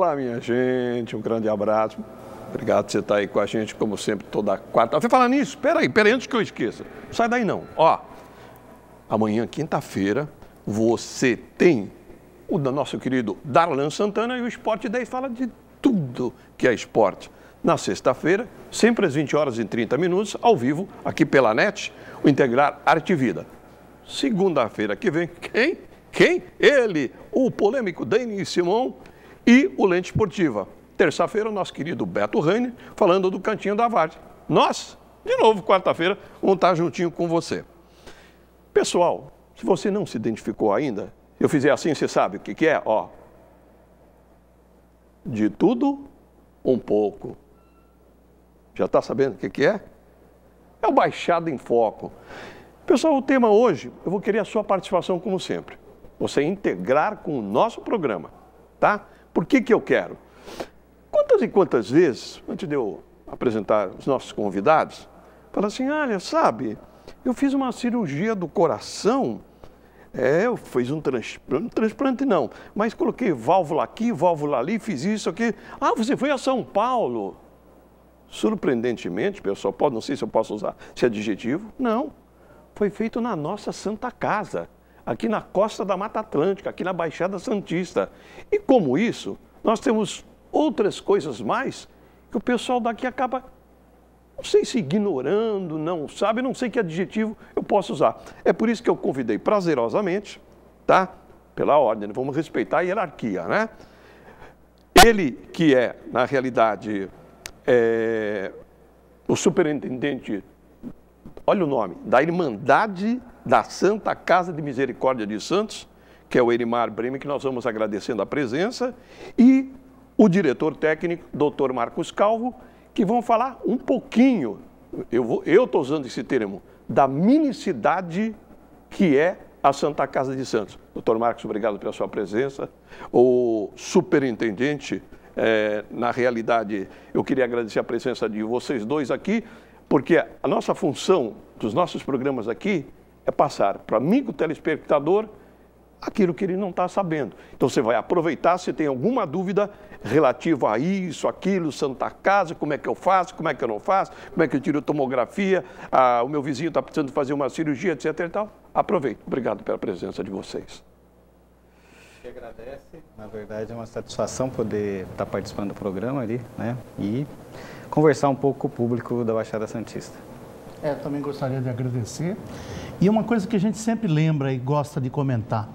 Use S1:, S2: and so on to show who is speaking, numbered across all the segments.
S1: Olá, minha gente, um grande abraço. Obrigado por você estar aí com a gente, como sempre, toda quarta-feira. Falar nisso, espera aí, antes que eu esqueça. Não sai daí não. Ó, amanhã, quinta-feira, você tem o nosso querido Darlan Santana e o Esporte 10 fala de tudo que é esporte. Na sexta-feira, sempre às 20 horas e 30 minutos, ao vivo, aqui pela NET, o Integrar Arte e Vida. Segunda-feira que vem, quem? Ele, o polêmico Denis Simon e o Lente Esportiva. Terça-feira, o nosso querido Beto Rainer, falando do Cantinho da Várzea. Nós, de novo, quarta-feira, vamos estar juntinho com você. Pessoal, se você não se identificou ainda, se eu fizer assim, você sabe o que é? Ó, de tudo, um pouco. Já está sabendo o que é? É o Baixada em Foco. Pessoal, o tema hoje, eu vou querer a sua participação como sempre. Você integrar com o nosso programa, tá? Por que eu quero? Quantas e quantas vezes, antes de eu apresentar os nossos convidados, fala assim, olha, sabe, eu fiz uma cirurgia do coração, eu fiz um transplante não, mas coloquei válvula aqui, válvula ali, fiz isso aqui. Ah, você foi a São Paulo. Surpreendentemente, pessoal, não sei se eu posso usar esse adjetivo, não. Foi feito na nossa Santa Casa, aqui na costa da Mata Atlântica, aqui na Baixada Santista. E como isso, nós temos outras coisas mais que o pessoal daqui acaba, não sei se ignorando, não sabe, não sei que adjetivo eu posso usar. É por isso que eu convidei prazerosamente, tá? Pela ordem, vamos respeitar a hierarquia, né? Ele que é, na realidade, o superintendente, olha o nome, da Irmandade da Santa Casa de Misericórdia de Santos, que é o Erimar Bremer, que nós vamos agradecendo a presença, e o diretor técnico, Dr. Marcos Calvo, que vão falar um pouquinho, eu estou usando esse termo, da minicidade que é a Santa Casa de Santos. Dr. Marcos, obrigado pela sua presença. O superintendente, na realidade, eu queria agradecer a presença de vocês dois aqui, porque a nossa função dos nossos programas aqui é passar para o amigo telespectador aquilo que ele não está sabendo. Então você vai aproveitar, se tem alguma dúvida relativa a isso, aquilo, Santa Casa, como é que eu faço, como é que eu não faço, como é que eu tiro tomografia, o meu vizinho está precisando fazer uma cirurgia, etc. e tal. Aproveito. Obrigado pela presença de vocês.
S2: Que agradece, na verdade é uma satisfação poder estar participando do programa ali, né, e conversar um pouco com o público da Baixada Santista.
S3: Eu também gostaria de agradecer. E uma coisa que a gente sempre lembra e gosta de comentar,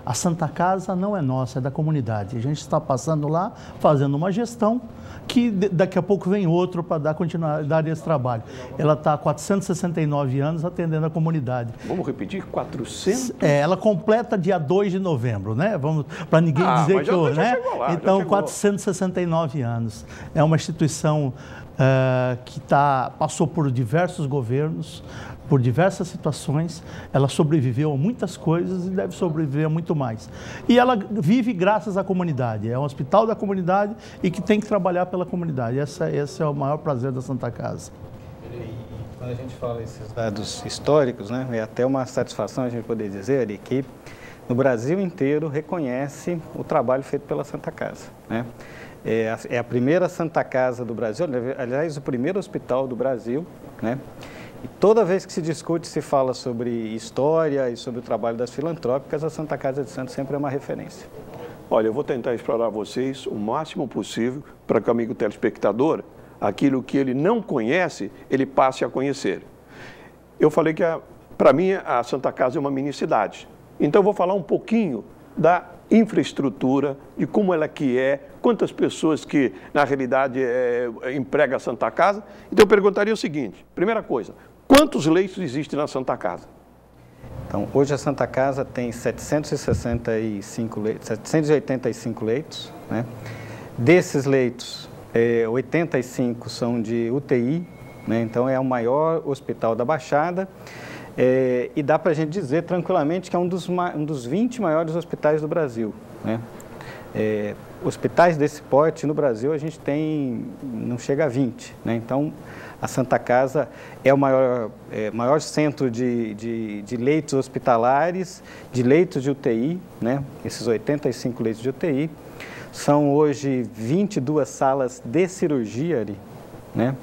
S3: a Santa Casa não é nossa, é da comunidade. A gente está passando lá, fazendo uma gestão, que daqui a pouco vem outro para dar continuidade a esse trabalho. Ela está há 469 anos atendendo a comunidade.
S1: Vamos repetir? 400?
S3: Ela completa dia 2 de novembro, né? Vamos, para ninguém dizer que eu, né?
S1: Lá,
S3: então, 469 anos. É uma instituição que passou por diversos governos, por diversas situações, ela sobreviveu a muitas coisas e deve sobreviver a muito mais. E ela vive graças à comunidade, é um hospital da comunidade e que tem que trabalhar pela comunidade. Esse é o maior prazer da Santa Casa.
S2: E quando a gente fala esses dados históricos, né, é até uma satisfação a gente poder dizer ali que no Brasil inteiro reconhece o trabalho feito pela Santa Casa, né? É a primeira Santa Casa do Brasil, aliás, o primeiro hospital do Brasil, né? E toda vez que se discute, se fala sobre história e sobre o trabalho das filantrópicas, a Santa Casa de Santos sempre é uma referência.
S1: Olha, eu vou tentar explorar vocês o máximo possível para que o amigo telespectador, aquilo que ele não conhece, ele passe a conhecer. Eu falei que, para mim, a Santa Casa é uma mini-cidade. Então, eu vou falar um pouquinho da infraestrutura, de como ela que é, quantas pessoas que, na realidade, emprega a Santa Casa. Então, eu perguntaria o seguinte, primeira coisa, quantos leitos existem na Santa Casa?
S2: Então, hoje a Santa Casa tem 785 leitos, né? Desses leitos, 85 são de UTI, né? Então é o maior hospital da Baixada, e dá para a gente dizer tranquilamente que é um dos 20 maiores hospitais do Brasil, né? Hospitais desse porte no Brasil a gente tem, não chega a 20, né? Então, a Santa Casa é o maior centro de leitos hospitalares, de leitos de UTI, né? Esses 85 leitos de UTI. São hoje 22 salas de cirurgia ali, né?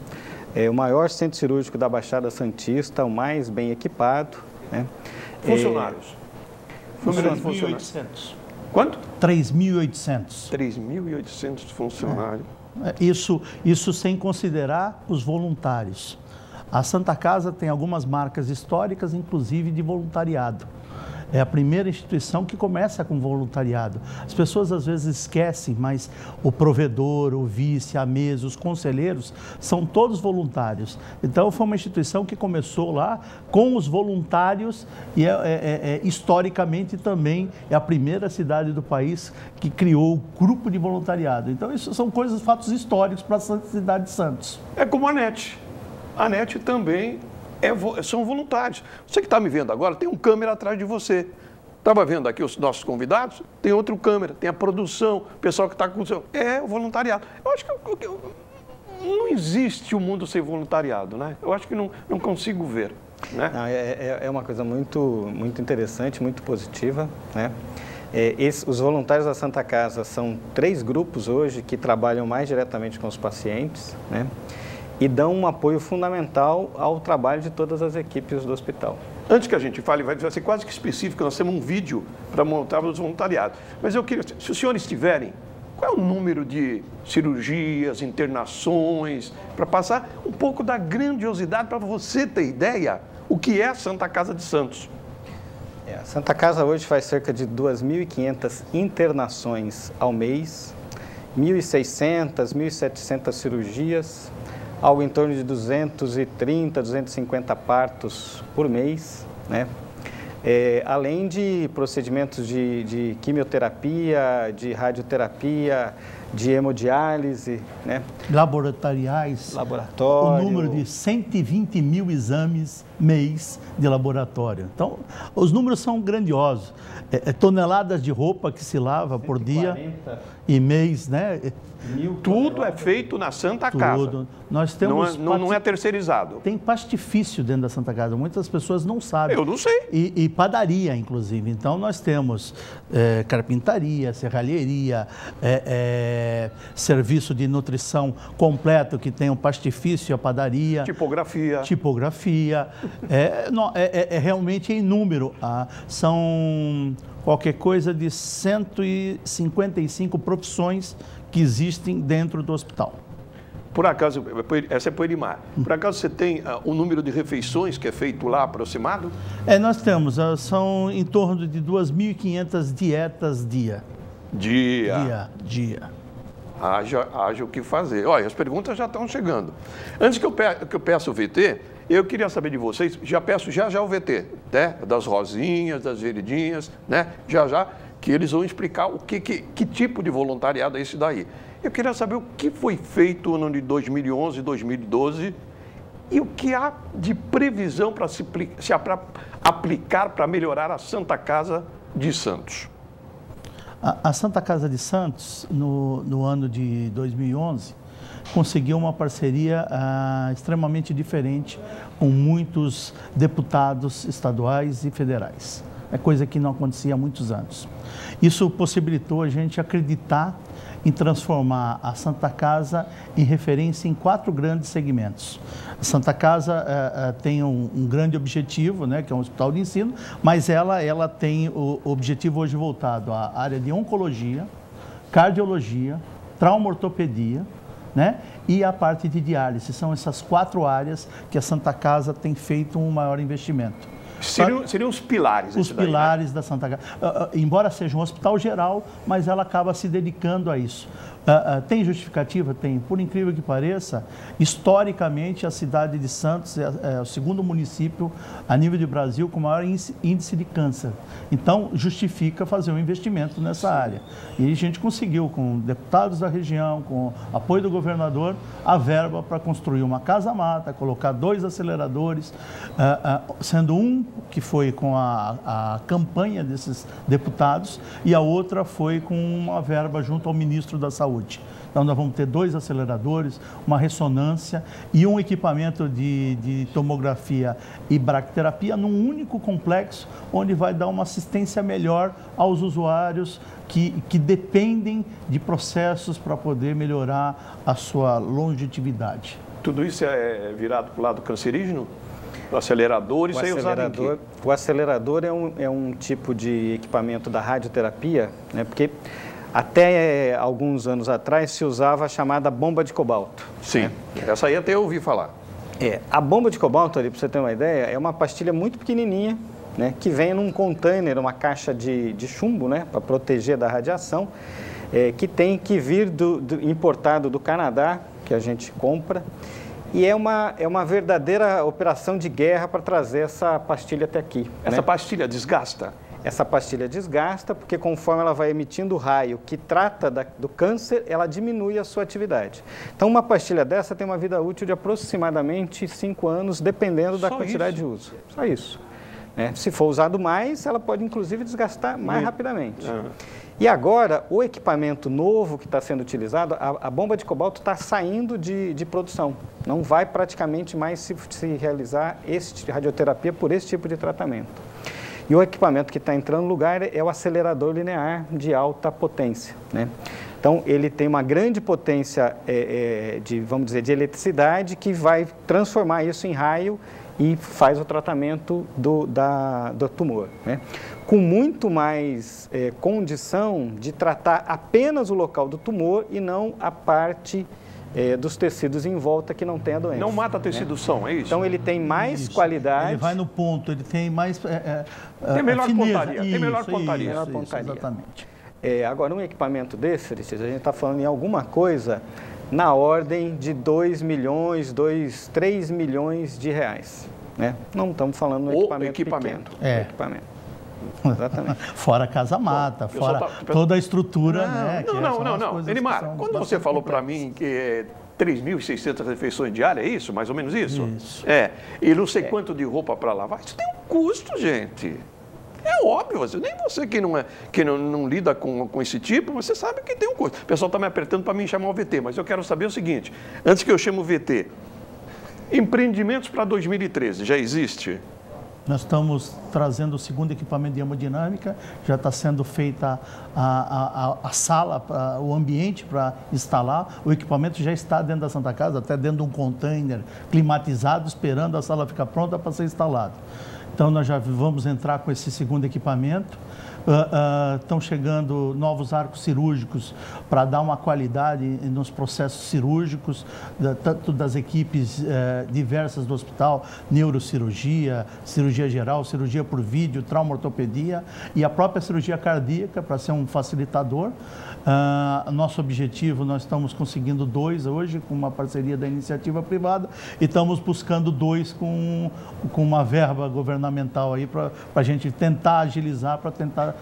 S2: É o maior centro cirúrgico da Baixada Santista, o mais bem equipado, né?
S1: Funcionários? Número de funcionários?
S3: 3.800.
S1: Quanto?
S3: 3.800.
S1: 3.800 funcionários.
S3: Isso sem considerar os voluntários. A Santa Casa tem algumas marcas históricas, inclusive de voluntariado. É a primeira instituição que começa com voluntariado. As pessoas às vezes esquecem, mas o provedor, o vice, a mesa, os conselheiros, são todos voluntários. Então foi uma instituição que começou lá com os voluntários e historicamente também é a primeira cidade do país que criou o grupo de voluntariado. Então isso são coisas, fatos históricos para a cidade de Santos.
S1: É como a NET. A NET também são voluntários. Você que está me vendo agora, tem um câmera atrás de você. Estava vendo aqui os nossos convidados, tem outro câmera, tem a produção, o pessoal que está com o seu... É o voluntariado. Eu acho que não existe o mundo sem voluntariado, né? Eu acho que não consigo ver, né?
S2: Não, é uma coisa muito interessante, muito positiva, né? Os voluntários da Santa Casa são 3 grupos hoje que trabalham mais diretamente com os pacientes, né? E dão um apoio fundamental ao trabalho de todas as equipes do hospital.
S1: Antes que a gente fale, vai ser quase que específico, nós temos um vídeo para montar os voluntariados. Mas eu queria, se os senhores tiverem, qual é o número de cirurgias, internações, para passar um pouco da grandiosidade, para você ter ideia, o que é a Santa Casa de Santos?
S2: A Santa Casa hoje faz cerca de 2.500 internações ao mês, 1.600, 1.700 cirurgias, algo em torno de 230, 250 partos por mês, né? Além de procedimentos de quimioterapia, de radioterapia, de hemodiálise, né?
S3: Laboratoriais.
S2: Laboratório.
S3: O número de 120 mil exames mês de laboratório. Então, os números são grandiosos. Toneladas de roupa que se lava por dia e mês, né?
S1: Tudo é feito na Santa Casa.
S3: Tudo. Nós temos
S1: não é terceirizado.
S3: Tem pastifício dentro da Santa Casa. Muitas pessoas não sabem.
S1: Eu não sei.
S3: E padaria, inclusive. Então, nós temos carpintaria, serralheria, serviço de nutrição completo, que tem o pastifício e a padaria. Tipografia. Realmente em número. São qualquer coisa de 155 profissões que existem dentro do hospital.
S1: Por acaso, essa é Poerimar, por acaso você tem o número de refeições que é feito lá aproximado?
S3: Nós temos, são em torno de 2.500 dietas dia. Dia.
S1: Haja o que fazer. Olha, as perguntas já estão chegando. Antes que eu peça o VT, eu queria saber de vocês, já peço já o VT, né? Das rosinhas, das veredinhas, né? Já, que eles vão explicar que tipo de voluntariado é esse daí. Eu queria saber o que foi feito no ano de 2011 e 2012 e o que há de previsão para se aplicar para melhorar a Santa Casa de Santos.
S3: A Santa Casa de Santos, no ano de 2011, conseguiu uma parceria extremamente diferente com muitos deputados estaduais e federais. É coisa que não acontecia há muitos anos. Isso possibilitou a gente acreditar em transformar a Santa Casa em referência em 4 grandes segmentos. A Santa Casa tem um grande objetivo, né, que é um hospital de ensino, mas ela tem o objetivo hoje voltado à área de oncologia, cardiologia, trauma-ortopedia, né, e a parte de diálise. São essas 4 áreas que a Santa Casa tem feito um maior investimento.
S1: Seriam os pilares.
S3: Os pilares, né, da Santa Casa. Embora seja um hospital geral, mas ela acaba se dedicando a isso. Tem justificativa? Tem. Por incrível que pareça, historicamente a cidade de Santos é o segundo município a nível de Brasil com maior índice de câncer. Então, justifica fazer um investimento nessa área. E a gente conseguiu, com deputados da região, com apoio do governador, a verba para construir uma casa-mata, colocar 2 aceleradores, sendo um que foi com a campanha desses deputados, e a outra foi com uma verba junto ao ministro da Saúde. Então, nós vamos ter 2 aceleradores, uma ressonância e um equipamento de tomografia e bracterapia num único complexo, onde vai dar uma assistência melhor aos usuários que dependem de processos para poder melhorar a sua longevidade.
S1: Tudo isso é virado para o lado cancerígeno? O acelerador, isso aí é usado em quê?
S2: O acelerador é um tipo de equipamento da radioterapia, né? Porque até alguns anos atrás se usava a chamada bomba de cobalto.
S1: Sim,
S2: né?
S1: Essa aí até eu ouvi falar.
S2: A bomba de cobalto, para você ter uma ideia, é uma pastilha muito pequenininha, né? Que vem num container, uma caixa de chumbo, né? Para proteger da radiação, que tem que vir importado do Canadá, que a gente compra. E é uma verdadeira operação de guerra para trazer essa pastilha até aqui.
S1: Essa pastilha desgasta?
S2: Essa pastilha desgasta porque conforme ela vai emitindo o raio que trata do câncer, ela diminui a sua atividade. Então, uma pastilha dessa tem uma vida útil de aproximadamente 5 anos, dependendo da quantidade de uso. Só isso. Né? Se for usado mais, ela pode inclusive desgastar mais rapidamente. E agora, o equipamento novo que está sendo utilizado, a bomba de cobalto está saindo de produção. Não vai praticamente mais se realizar radioterapia por esse tipo de tratamento. E o equipamento que está entrando no lugar é o acelerador linear de alta potência, né? Então, ele tem uma grande potência vamos dizer, de eletricidade que vai transformar isso em raio e faz o tratamento do tumor, né? Com muito mais condição de tratar apenas o local do tumor e não a parte dos tecidos em volta que não tem a doença.
S1: Não mata tecido-são, é isso?
S2: Então, ele tem mais qualidade.
S3: Ele vai no ponto, ele tem mais
S1: tem melhor pontaria. Tem melhor pontaria.
S3: Exatamente.
S2: Agora, um equipamento desse, a gente está falando em alguma coisa na ordem de 2 milhões, 3 milhões de reais. Né? Não estamos falando de um equipamento pequeno. Equipamento. Exatamente.
S3: Fora a casa-mata, fora toda a estrutura.
S1: Não. Elimar, quando você falou para mim que é 3.600 refeições diárias, é isso? Mais ou menos isso?
S3: Isso.
S1: E não sei quanto de roupa para lavar, isso tem um custo, gente. É óbvio, nem você que não lida com esse tipo, você sabe que tem um custo. O pessoal está me apertando para mim chamar o VT, mas eu quero saber o seguinte, antes que eu chame o VT, empreendimentos para 2013, já existe?
S3: Nós estamos trazendo o segundo equipamento de hemodinâmica, já está sendo feita a sala, o ambiente para instalar. O equipamento já está dentro da Santa Casa, até dentro de um container climatizado, esperando a sala ficar pronta para ser instalado. Então, nós já vamos entrar com esse segundo equipamento. Estão chegando novos arcos cirúrgicos para dar uma qualidade nos processos cirúrgicos, tanto das equipes diversas do hospital, neurocirurgia, cirurgia geral, cirurgia por vídeo, traumaortopedia e a própria cirurgia cardíaca para ser um facilitador. Nosso objetivo, nós estamos conseguindo 2 hoje com uma parceria da iniciativa privada e estamos buscando 2 com uma verba governamental aí para a gente tentar agilizar, para tentar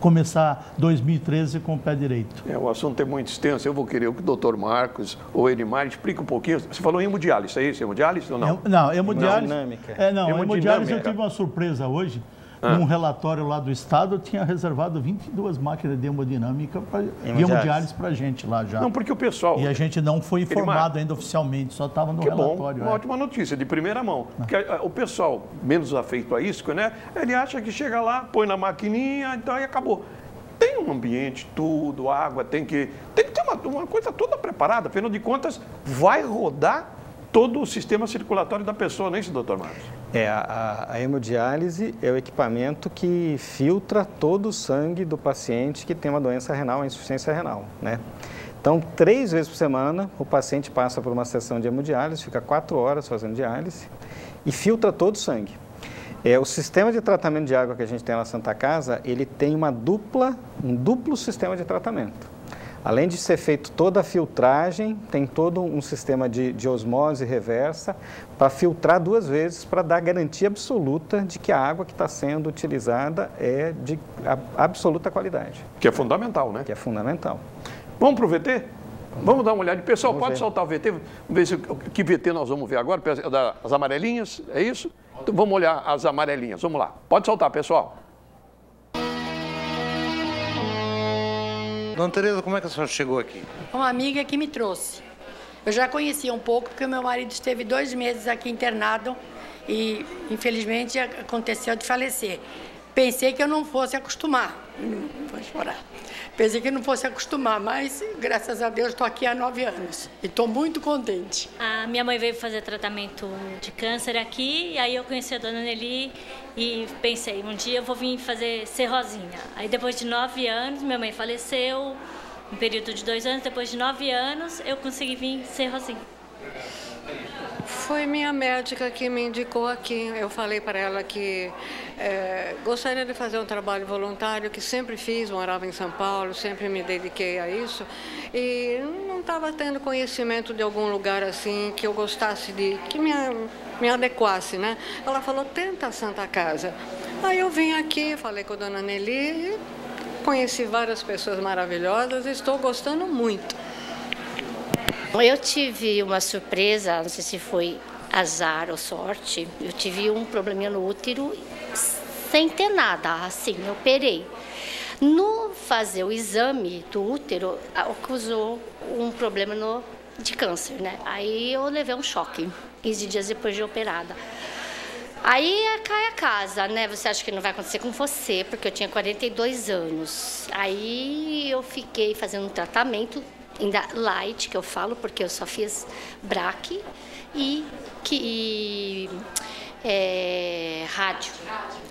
S3: começar 2013 com o pé direito.
S1: O assunto é muito extenso, eu vou querer que o doutor Marcos ou Elimar explique um pouquinho. Você falou em hemodiálise, é isso? Hemodiálise ou não?
S3: Não, hemodiálise. Hemodiálise eu tive uma surpresa hoje. Um relatório lá do Estado, eu tinha reservado 22 máquinas de hemodinâmica de hemodiálise para a gente lá já.
S1: Não, porque o pessoal...
S3: E a gente não foi informado ainda oficialmente, só estava no relatório.
S1: Uma ótima notícia, de primeira mão. Porque o pessoal menos afeito a isso, né? Ele acha que chega lá, põe na maquininha, então e acabou. Tem um ambiente, tudo, água, tem que ter uma coisa toda preparada. Afinal de contas, vai rodar todo o sistema circulatório da pessoa, não é isso, doutor Marcos?
S2: A hemodiálise é o equipamento que filtra todo o sangue do paciente que tem uma doença renal, uma insuficiência renal, né? Então, 3 vezes por semana, o paciente passa por uma sessão de hemodiálise, fica 4 horas fazendo diálise e filtra todo o sangue. O sistema de tratamento de água que a gente tem na Santa Casa, ele tem um duplo sistema de tratamento. Além de ser feito toda a filtragem, tem todo um sistema de osmose reversa para filtrar 2 vezes para dar garantia absoluta de que a água que está sendo utilizada é de absoluta qualidade.
S1: Que é fundamental, né?
S2: Que é fundamental.
S1: Vamos para o VT? Vamos dar uma olhada. Pessoal, pode soltar o VT? Vamos ver se, que VT nós vamos ver agora. As amarelinhas, é isso? Então vamos olhar as amarelinhas. Vamos lá. Pode soltar, pessoal.
S4: Dona Tereza, como é que a senhora chegou aqui?
S5: Uma amiga que me trouxe. Eu já conhecia um pouco, porque o meu marido esteve 2 meses aqui internado e, infelizmente, aconteceu de falecer. Pensei que eu não fosse acostumar. Vou chorar. Pensei que eu não fosse acostumar, mas, graças a Deus, estou aqui há 9 anos e estou muito contente.
S6: A minha mãe veio fazer tratamento de câncer aqui, e aí eu conheci a dona Nelly e pensei, um dia eu vou vir ser Rosinha. Aí depois de 9 anos, minha mãe faleceu, um período de 2 anos, depois de 9 anos, eu consegui vir ser Rosinha.
S7: Foi minha médica que me indicou aqui. Eu falei para ela que gostaria de fazer um trabalho voluntário, que sempre fiz, morava em São Paulo, sempre me dediquei a isso. E não estava tendo conhecimento de algum lugar assim que eu gostasse que me adequasse, né? Ela falou, tenta a Santa Casa. Aí eu vim aqui, falei com a dona Nelly, conheci várias pessoas maravilhosas e estou gostando muito.
S8: Eu tive uma surpresa, não sei se foi azar ou sorte, eu tive um probleminha no útero sem ter nada, assim, eu operei. No fazer o exame do útero, acusou um problema de câncer, né? Aí eu levei um choque, 15 dias depois de operada. Aí cai a casa, né? Você acha que não vai acontecer com você, porque eu tinha 42 anos. Aí eu fiquei fazendo um tratamento, ainda light, que eu falo, porque eu só fiz braque e rádio.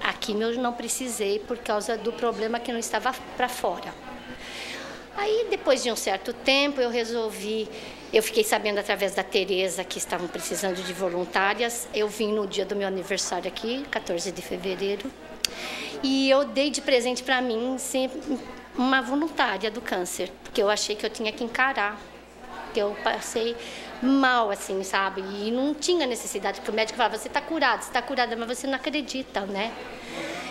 S8: A quimio eu não precisei por causa do problema que não estava para fora. Aí, depois de um certo tempo, eu fiquei sabendo através da Tereza que estavam precisando de voluntárias. Eu vim no dia do meu aniversário aqui, 14 de fevereiro, e eu dei de presente para mim sempre uma voluntária do câncer, porque eu achei que eu tinha que encarar, que eu passei mal, assim, sabe? E não tinha necessidade, porque o médico falava, você está curada, mas você não acredita, né?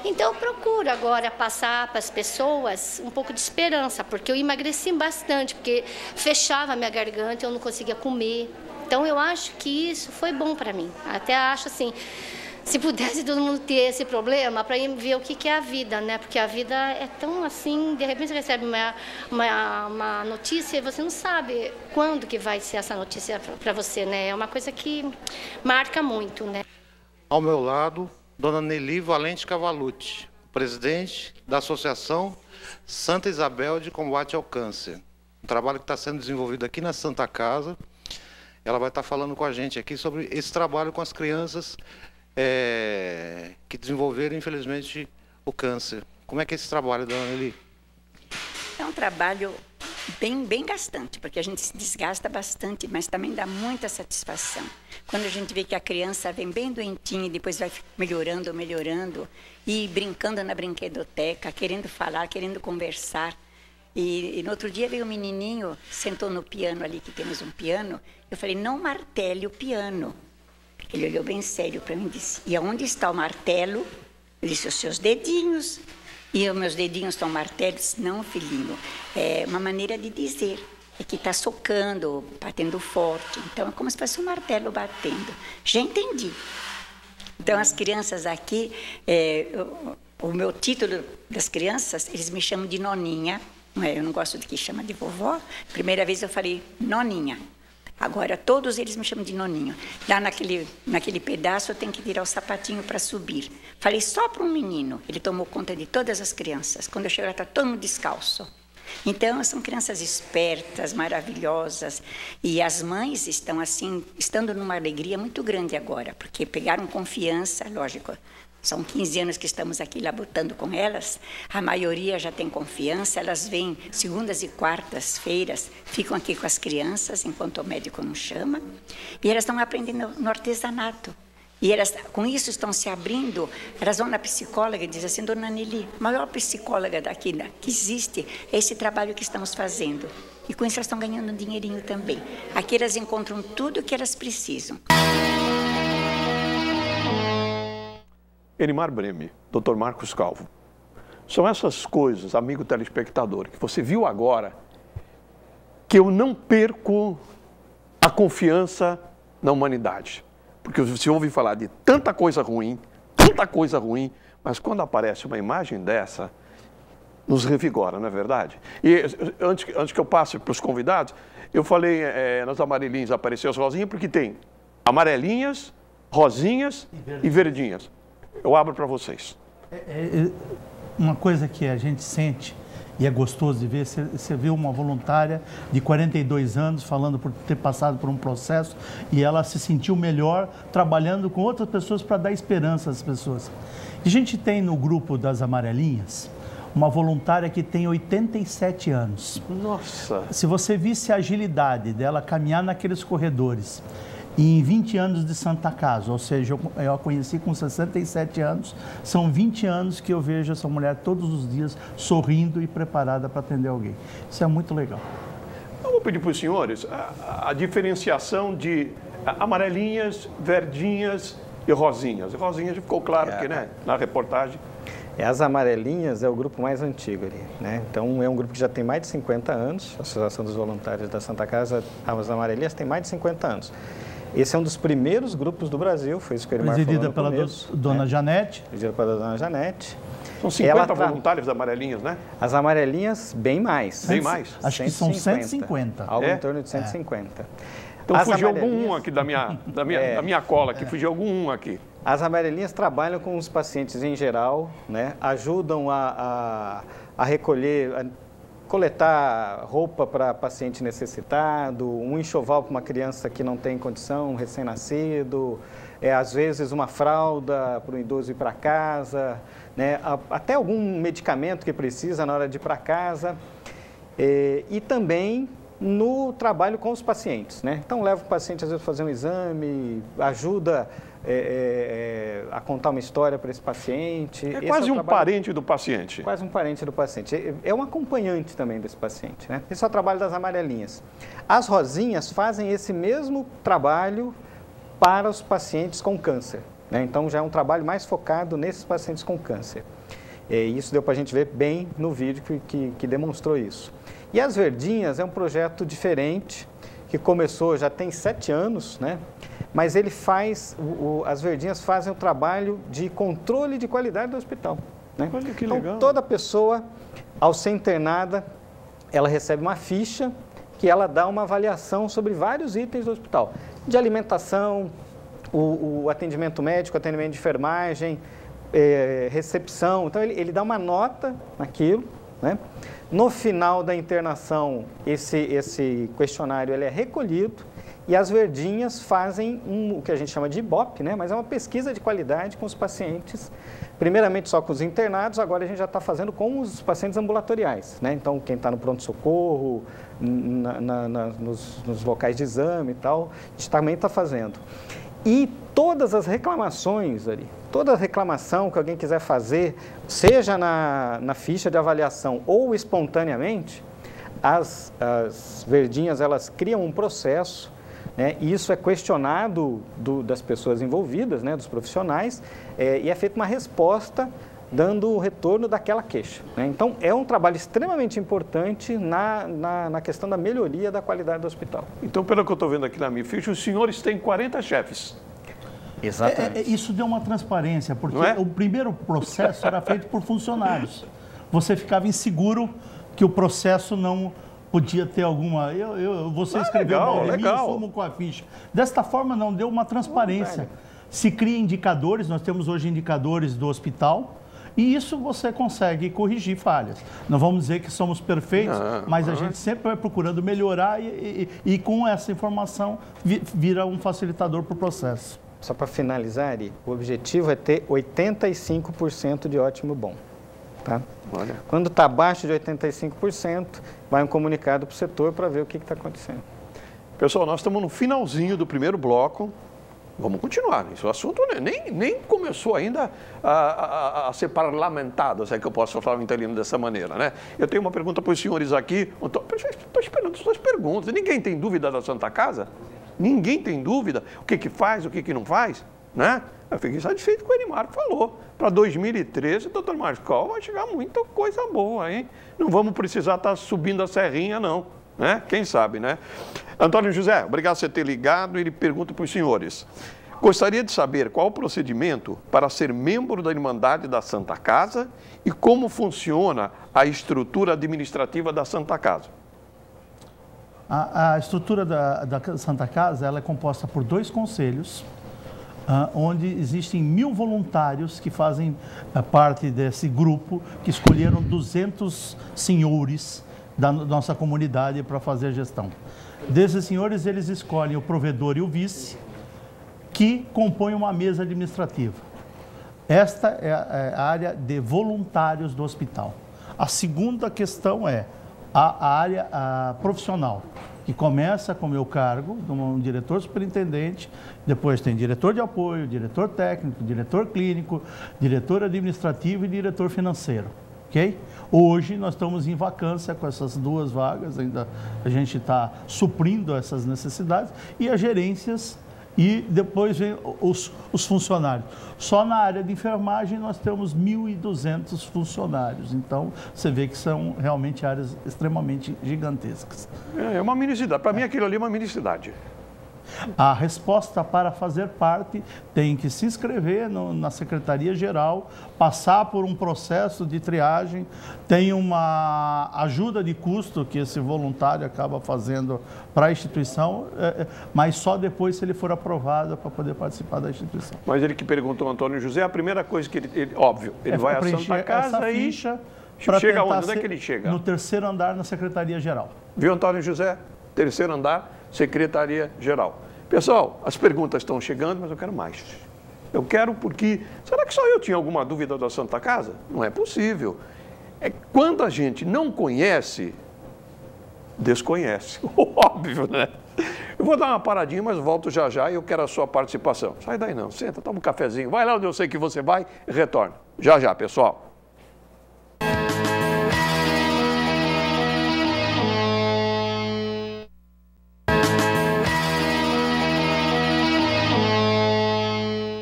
S8: Então eu procuro agora passar para as pessoas um pouco de esperança, porque eu emagreci bastante, porque fechava a minha garganta, eu não conseguia comer. Então eu acho que isso foi bom para mim. Até acho assim, se pudesse todo mundo ter esse problema, para ir ver o que é a vida, né? Porque a vida é tão assim, de repente você recebe uma notícia e você não sabe quando que vai ser essa notícia para você, né? É uma coisa que marca muito, né?
S4: Ao meu lado, dona Nelly Valente Cavalucci, presidente da Associação Santa Isabel de Combate ao Câncer. Um trabalho que está sendo desenvolvido aqui na Santa Casa. Ela vai estar falando com a gente aqui sobre esse trabalho com as crianças que desenvolveram, infelizmente, o câncer. Como é que é esse trabalho, dona Nelly?
S9: É um trabalho bem gastante, porque a gente se desgasta bastante, mas também dá muita satisfação. Quando a gente vê que a criança vem bem doentinha e depois vai melhorando, e brincando na brinquedoteca, querendo falar, querendo conversar. E no outro dia veio um menininho, sentou no piano ali, que temos um piano, eu falei, não martele o piano. Ele olhou bem sério para mim e disse, e aonde está o martelo? Eu disse, os seus dedinhos. E os meus dedinhos estão martelos? Não, filhinho, é uma maneira de dizer. É que está socando, batendo forte. Então, é como se fosse um martelo batendo. Já entendi. Então, as crianças aqui, o meu título das crianças, eles me chamam de noninha. Eu não gosto de que chama de vovó. Primeira vez eu falei noninha. Agora, todos eles me chamam de noninho. Lá naquele pedaço, eu tenho que tirar o sapatinho para subir. Falei só para um menino. Ele tomou conta de todas as crianças. Quando eu chego lá, está todo mundo descalço. Então, são crianças espertas, maravilhosas. E as mães estão, assim, estando numa alegria muito grande agora, porque pegaram confiança, lógico. São 15 anos que estamos aqui labutando com elas. A maioria já tem confiança. Elas vêm segundas e quartas-feiras, ficam aqui com as crianças, enquanto o médico não chama. E elas estão aprendendo no artesanato. E elas, com isso, estão se abrindo. Elas vão na psicóloga e dizem assim, dona Nelly, a maior psicóloga daqui que existe é esse trabalho que estamos fazendo. E com isso elas estão ganhando um dinheirinho também. Aqui elas encontram tudo o que elas precisam.
S1: Elimar Breme, Dr. Marcos Calvo. São essas coisas, amigo telespectador, que você viu agora, que eu não perco a confiança na humanidade. Porque você ouve falar de tanta coisa ruim, mas quando aparece uma imagem dessa, nos revigora, não é verdade? E antes que eu passe para os convidados, eu falei nas amarelinhas apareceu as rosinhas, porque tem amarelinhas, rosinhas e verdinhas. Eu abro para vocês.
S3: Uma coisa que a gente sente e é gostoso de ver, você vê uma voluntária de 42 anos falando por ter passado por um processo e ela se sentiu melhor trabalhando com outras pessoas para dar esperança às pessoas. A gente tem no grupo das amarelinhas uma voluntária que tem 87 anos.
S1: Nossa!
S3: Se você visse a agilidade dela caminhar naqueles corredores, e em 20 anos de Santa Casa, ou seja, eu a conheci com 67 anos, são 20 anos que eu vejo essa mulher todos os dias sorrindo e preparada para atender alguém. Isso é muito legal.
S1: Eu vou pedir para os senhores a diferenciação de amarelinhas, verdinhas e rosinhas. Rosinhas ficou claro aqui, né, na reportagem.
S2: As amarelinhas é o grupo mais antigo ali, né? Então, é um grupo que já tem mais de 50 anos, a Associação dos Voluntários da Santa Casa, as amarelinhas têm mais de 50 anos. Esse é um dos primeiros grupos do Brasil, foi isso que o Edmar falou no começo.
S3: Presidida pela dona Janete.
S2: Presidida pela dona Janete.
S1: São 50 voluntários amarelinhas, né?
S2: As amarelinhas, bem mais.
S1: Bem mais?
S3: Acho que são 150.
S2: Algo em torno de 150.
S1: Então, fugiu algum aqui da minha cola, que fugiu algum aqui.
S2: As amarelinhas trabalham com os pacientes em geral, né? Ajudam a recolher, coletar roupa para paciente necessitado, um enxoval para uma criança que não tem condição, recém-nascido, às vezes uma fralda para um idoso ir para casa, né? Até algum medicamento que precisa na hora de ir para casa. E também no trabalho com os pacientes, né? Então, leva o paciente às vezes fazer um exame, ajuda a contar uma história para esse paciente.
S1: É quase um parente do paciente.
S2: Quase um parente do paciente. É um acompanhante também desse paciente, né? Esse é o trabalho das amarelinhas. As rosinhas fazem esse mesmo trabalho para os pacientes com câncer, né? Então, já é um trabalho mais focado nesses pacientes com câncer. Isso deu para a gente ver bem no vídeo que demonstrou isso. E as verdinhas é um projeto diferente, que começou, já tem 7 anos, né? Mas ele faz, as verdinhas fazem o trabalho de controle de qualidade do hospital, né?
S1: Olha que legal.
S2: Então, toda pessoa, ao ser internada, ela recebe uma ficha que ela dá uma avaliação sobre vários itens do hospital. De alimentação, o atendimento médico, atendimento de enfermagem, recepção. Então, ele dá uma nota naquilo, né? No final da internação, esse questionário ele é recolhido e as verdinhas fazem o que a gente chama de Ibope, né? Mas é uma pesquisa de qualidade com os pacientes, primeiramente só com os internados, agora a gente já está fazendo com os pacientes ambulatoriais, né? Então, quem está no pronto-socorro, nos locais de exame e tal, a gente também está fazendo. E todas as reclamações ali, toda reclamação que alguém quiser fazer, seja na ficha de avaliação ou espontaneamente, as verdinhas elas criam um processo, né? E isso é questionado das pessoas envolvidas, né? Dos profissionais, e é feita uma resposta dando o retorno daquela queixa, né? Então, é um trabalho extremamente importante na questão da melhoria da qualidade do hospital.
S1: Então, pelo que eu estou vendo aqui na minha ficha, os senhores têm 40 chefes.
S2: Exatamente.
S3: Isso deu uma transparência, porque o primeiro processo era feito por funcionários. Você ficava inseguro que o processo não podia ter alguma... Você escreveu
S1: legal.
S3: Fumo com a ficha. Desta forma, não deu uma transparência. Se cria indicadores, nós temos hoje indicadores do hospital, e isso você consegue corrigir falhas. Não vamos dizer que somos perfeitos, mas a gente sempre vai procurando melhorar e com essa informação vira um facilitador para o processo.
S2: Só para finalizar, Ari, o objetivo é ter 85% de ótimo bom. Tá?
S1: Olha.
S2: Quando está abaixo de 85%, vai um comunicado para o setor para ver o que está acontecendo.
S1: Pessoal, nós estamos no finalzinho do primeiro bloco. Vamos continuar. Esse assunto nem começou ainda a ser parlamentado, se é que eu posso falar em italiano dessa maneira, né? Eu tenho uma pergunta para os senhores aqui. Estou esperando as suas perguntas. Ninguém tem dúvida da Santa Casa? Ninguém tem dúvida o que faz, o que não faz, né? Eu fiquei satisfeito com o Edmar falou. Para 2013, Dr. Marcol, vai chegar muita coisa boa, hein? Não vamos precisar estar subindo a serrinha, não. né? Quem sabe, né? Antônio José, obrigado por você ter ligado. Ele pergunta para os senhores: gostaria de saber qual o procedimento para ser membro da Irmandade da Santa Casa e como funciona a estrutura administrativa da Santa Casa.
S3: A estrutura da Santa Casa ela é composta por 2 conselhos, onde existem 1000 voluntários que fazem parte desse grupo, que escolheram 200 senhores da nossa comunidade para fazer a gestão. Desses senhores, eles escolhem o provedor e o vice, que compõem uma mesa administrativa. Esta é a área de voluntários do hospital. A segunda questão é a área profissional, que começa com o meu cargo, de um diretor superintendente, depois tem diretor de apoio, diretor técnico, diretor clínico, diretor administrativo e diretor financeiro. Okay? Hoje nós estamos em vacância com essas 2 vagas, ainda a gente está suprindo essas necessidades, e as gerências, e depois vem os funcionários. Só na área de enfermagem nós temos 1.200 funcionários, então você vê que são realmente áreas extremamente gigantescas.
S1: É uma mini cidade, para mim aquilo ali é uma mini cidade.
S3: A resposta para fazer parte tem que se inscrever na Secretaria-Geral, passar por um processo de triagem, tem uma ajuda de custo que esse voluntário acaba fazendo para a instituição, mas só depois se ele for aprovado para poder participar da instituição.
S1: Mas ele que perguntou, Antônio José, a primeira coisa que ele óbvio, ele vai à Santa Casa e chega onde? Onde é que ele chega?
S3: No 3º andar na Secretaria-Geral.
S1: Viu, Antônio José? 3º andar, Secretaria-Geral. Pessoal, as perguntas estão chegando, mas eu quero mais. Eu quero porque... Será que só eu tinha alguma dúvida da Santa Casa? Não é possível. É quando a gente não conhece, desconhece. Óbvio, né? Eu vou dar uma paradinha, mas volto já já e eu quero a sua participação. Sai daí não, senta, toma um cafezinho. Vai lá onde eu sei que você vai e retorna. Já já, pessoal.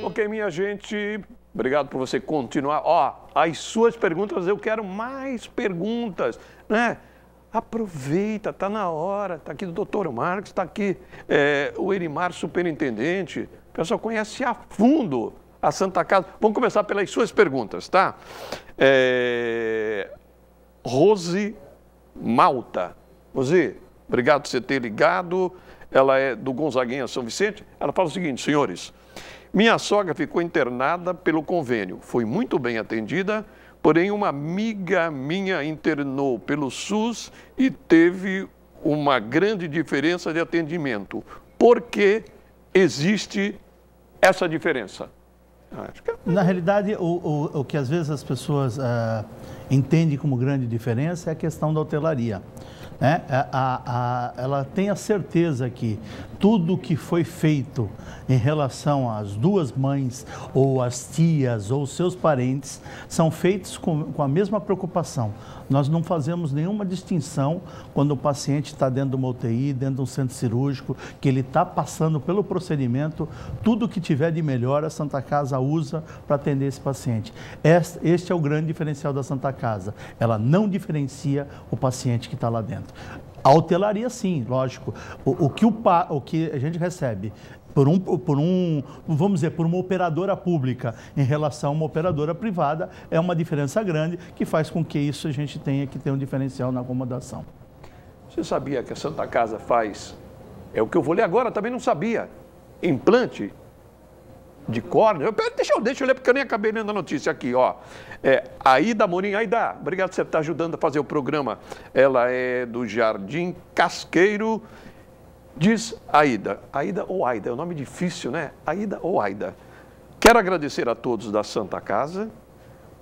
S1: Ok, minha gente, obrigado por você continuar. Ó, as suas perguntas, eu quero mais perguntas, né? Aproveita, tá na hora, tá aqui o doutor Marcos, tá aqui o Erimar, superintendente. O pessoal conhece a fundo a Santa Casa. Vamos começar pelas suas perguntas, tá? Rose Malta. Rose, obrigado por você ter ligado. Ela é do Gonzaguinha São Vicente. Ela fala o seguinte: senhores, minha sogra ficou internada pelo convênio, foi muito bem atendida, porém uma amiga minha internou pelo SUS e teve uma grande diferença de atendimento. Por que existe essa diferença?
S3: Na realidade, o que às vezes as pessoas entendem como grande diferença é a questão da hotelaria. Né? Ela tem a certeza que tudo que foi feito em relação às 2 mães, ou às tias, ou seus parentes, são feitos com a mesma preocupação. Nós não fazemos nenhuma distinção quando o paciente está dentro de uma UTI, dentro de um centro cirúrgico, que ele está passando pelo procedimento, tudo que tiver de melhor a Santa Casa usa para atender esse paciente. Este é o grande diferencial da Santa Casa. Ela não diferencia o paciente que está lá dentro. A hotelaria, sim, lógico. O que a gente recebe vamos dizer, por uma operadora pública em relação a uma operadora privada, é uma diferença grande que faz com que isso a gente tenha que ter um diferencial na acomodação.
S1: Você sabia que a Santa Casa faz, é o que eu vou ler agora, também não sabia, implante de córnea? Deixa eu ler porque eu nem acabei lendo a notícia aqui, ó. Aida Amorim. Aida, obrigado por você estar ajudando a fazer o programa. Ela é do Jardim Casqueiro. Diz Aida ou Aida, é um nome difícil, né? Aida ou Aida. Quero agradecer a todos da Santa Casa,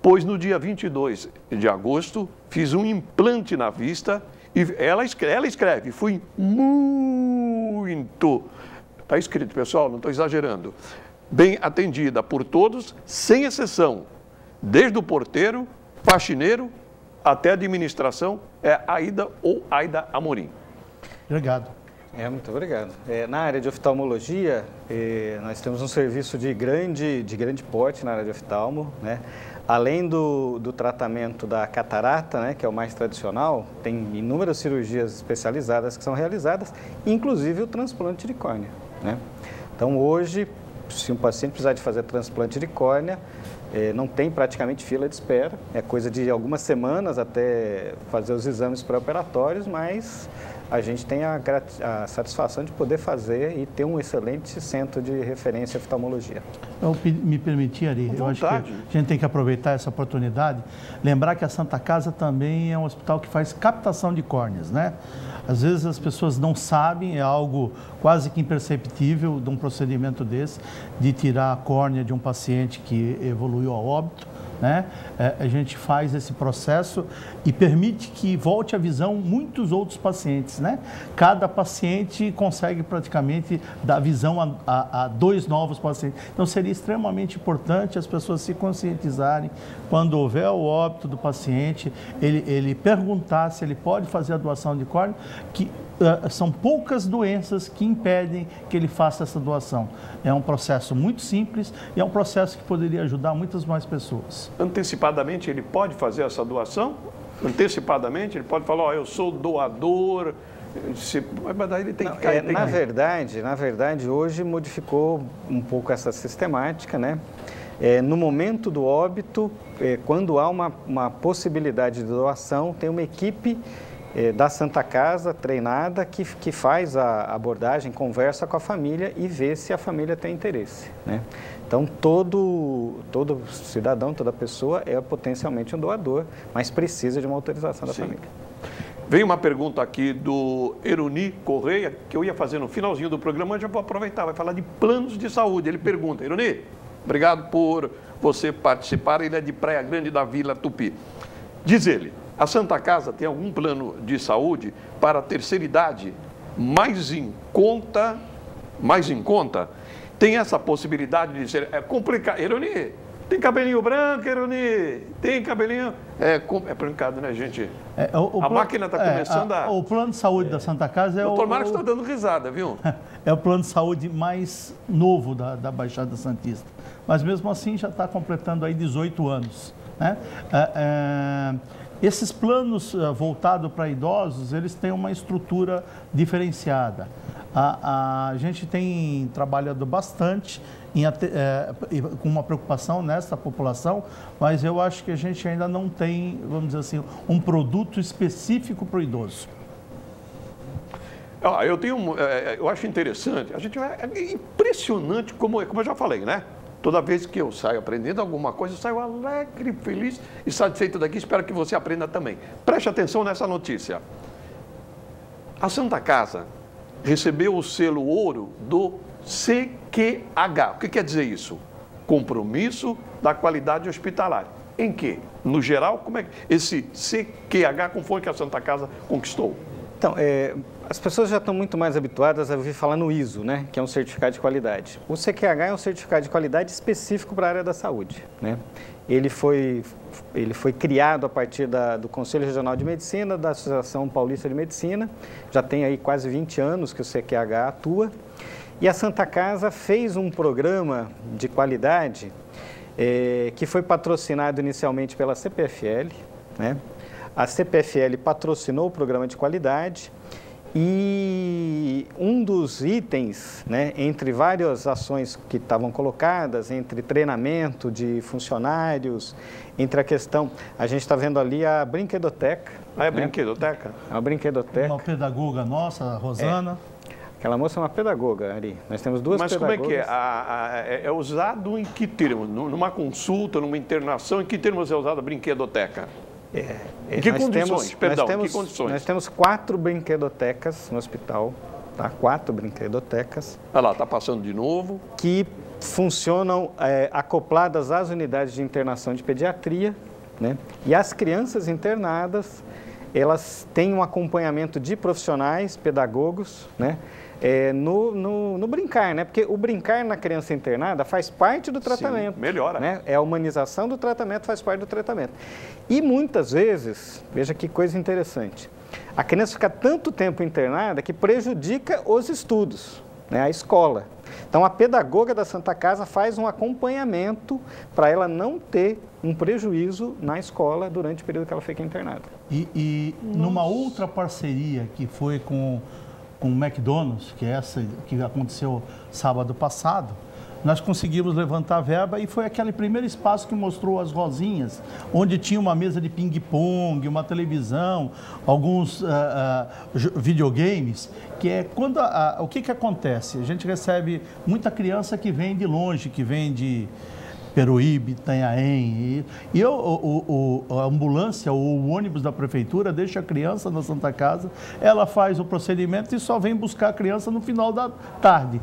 S1: pois no dia 22 de agosto fiz um implante na vista e ela escreve, fui muito, está escrito, pessoal, não estou exagerando, bem atendida por todos, sem exceção, desde o porteiro, faxineiro, até a administração, é Aida ou Aida Amorim.
S3: Obrigado.
S2: Muito obrigado. Na área de oftalmologia, nós temos um serviço de grande porte na área de oftalmo, né? Além do tratamento da catarata, né, que é o mais tradicional, tem inúmeras cirurgias especializadas que são realizadas, inclusive o transplante de córnea, né? Então, hoje, se um paciente precisar de fazer transplante de córnea, não tem praticamente fila de espera, é coisa de algumas semanas até fazer os exames pré-operatórios, mas a gente tem a satisfação de poder fazer e ter um excelente centro de referência em oftalmologia.
S3: Eu me permitir, Ari, eu acho que a gente tem que aproveitar essa oportunidade, lembrar que a Santa Casa também é um hospital que faz captação de córneas, né? Às vezes as pessoas não sabem, é algo quase que imperceptível de um procedimento desse, de tirar a córnea de um paciente que evoluiu a óbito, né? A gente faz esse processo e permite que volte a visão muitos outros pacientes, né? Cada paciente consegue praticamente dar visão a 2 novos pacientes. Então, seria extremamente importante as pessoas se conscientizarem quando houver o óbito do paciente, ele perguntar se ele pode fazer a doação de córnea, que são poucas doenças que impedem que ele faça essa doação. É um processo muito simples e é um processo que poderia ajudar muitas mais pessoas.
S1: Antecipadamente ele pode fazer essa doação? Antecipadamente ele pode falar, eu sou doador, mas daí ele tem que cair.
S2: Na verdade, hoje modificou um pouco essa sistemática, né? No momento do óbito, quando há uma possibilidade de doação, tem uma equipe da Santa Casa, treinada, que faz a abordagem, conversa com a família e vê se a família tem interesse, né? Então, todo cidadão, toda pessoa é potencialmente um doador, mas precisa de uma autorização da família.
S1: Veio uma pergunta aqui do Eruni Correia, que eu ia fazer no finalzinho do programa, mas já vou aproveitar, vai falar de planos de saúde. Ele pergunta, Eruni, obrigado por você participar, ele é de Praia Grande da Vila Tupi. Diz ele, a Santa Casa tem algum plano de saúde para a terceira idade mais em conta? Tem essa possibilidade de ser... É complicado. Eroni, tem cabelinho branco, Eroni? Tem cabelinho... É brincado, né, gente? A máquina está começando a...
S3: O plano de saúde da Santa Casa é
S1: o... Doutor Marcos está dando risada, viu?
S3: É o plano de saúde mais novo da Baixada Santista. Mas mesmo assim já está completando aí 18 anos, né? Esses planos voltados para idosos, eles têm uma estrutura diferenciada. A gente tem trabalhado bastante com uma preocupação nessa população, mas eu acho que a gente ainda não tem, vamos dizer assim, um produto específico para o idoso.
S1: Eu acho interessante, é impressionante como eu já falei, né? Toda vez que eu saio aprendendo alguma coisa, eu saio alegre, feliz e satisfeito daqui. Espero que você aprenda também. Preste atenção nessa notícia. A Santa Casa recebeu o selo ouro do CQH. O que quer dizer isso? Compromisso da qualidade hospitalar. Em que? No geral, como é que esse CQH, como foi que a Santa Casa conquistou?
S2: Então, as pessoas já estão muito mais habituadas a ouvir falar no ISO, né, que é um certificado de qualidade. O CQH é um certificado de qualidade específico para a área da saúde, né? Ele foi criado a partir do Conselho Regional de Medicina, da Associação Paulista de Medicina, já tem aí quase 20 anos que o CQH atua, e a Santa Casa fez um programa de qualidade que foi patrocinado inicialmente pela CPFL, né? A CPFL patrocinou o programa de qualidade e um dos itens, né, entre várias ações que estavam colocadas, entre treinamento de funcionários, entre a questão... A gente está vendo ali a brinquedoteca.
S1: Ah, é brinquedoteca?
S2: É uma brinquedoteca.
S3: Uma pedagoga nossa, a Rosana.
S2: Aquela moça é uma pedagoga, Ari. Nós temos duas pedagogas.
S1: Mas como é que é? É usado em que termos? Numa consulta, numa internação, em que termos é usada a brinquedoteca? Em que condições? Que condições?
S2: Nós temos 4 brinquedotecas no hospital, tá? 4 brinquedotecas.
S1: Olha lá, está passando de novo.
S2: Que funcionam acopladas às unidades de internação de pediatria, né? E as crianças internadas, elas têm um acompanhamento de profissionais, pedagogos, né? No brincar, né? Porque o brincar na criança internada faz parte do tratamento.
S1: Sim, melhora.
S2: Né? A humanização do tratamento faz parte do tratamento. E muitas vezes, veja que coisa interessante, a criança fica tanto tempo internada que prejudica os estudos, né, a escola. Então, a pedagoga da Santa Casa faz um acompanhamento para ela não ter um prejuízo na escola durante o período que ela fica internada.
S3: E numa outra parceria que foi com o McDonald's, que é essa que aconteceu sábado passado, nós conseguimos levantar verba e foi aquele primeiro espaço que mostrou as rosinhas, onde tinha uma mesa de ping-pong, uma televisão, alguns videogames, que é quando o que acontece? A gente recebe muita criança que vem de longe, que vem de Peruíbe, Itanhaém, e a ambulância ou o ônibus da prefeitura deixa a criança na Santa Casa, ela faz o procedimento e só vem buscar a criança no final da tarde.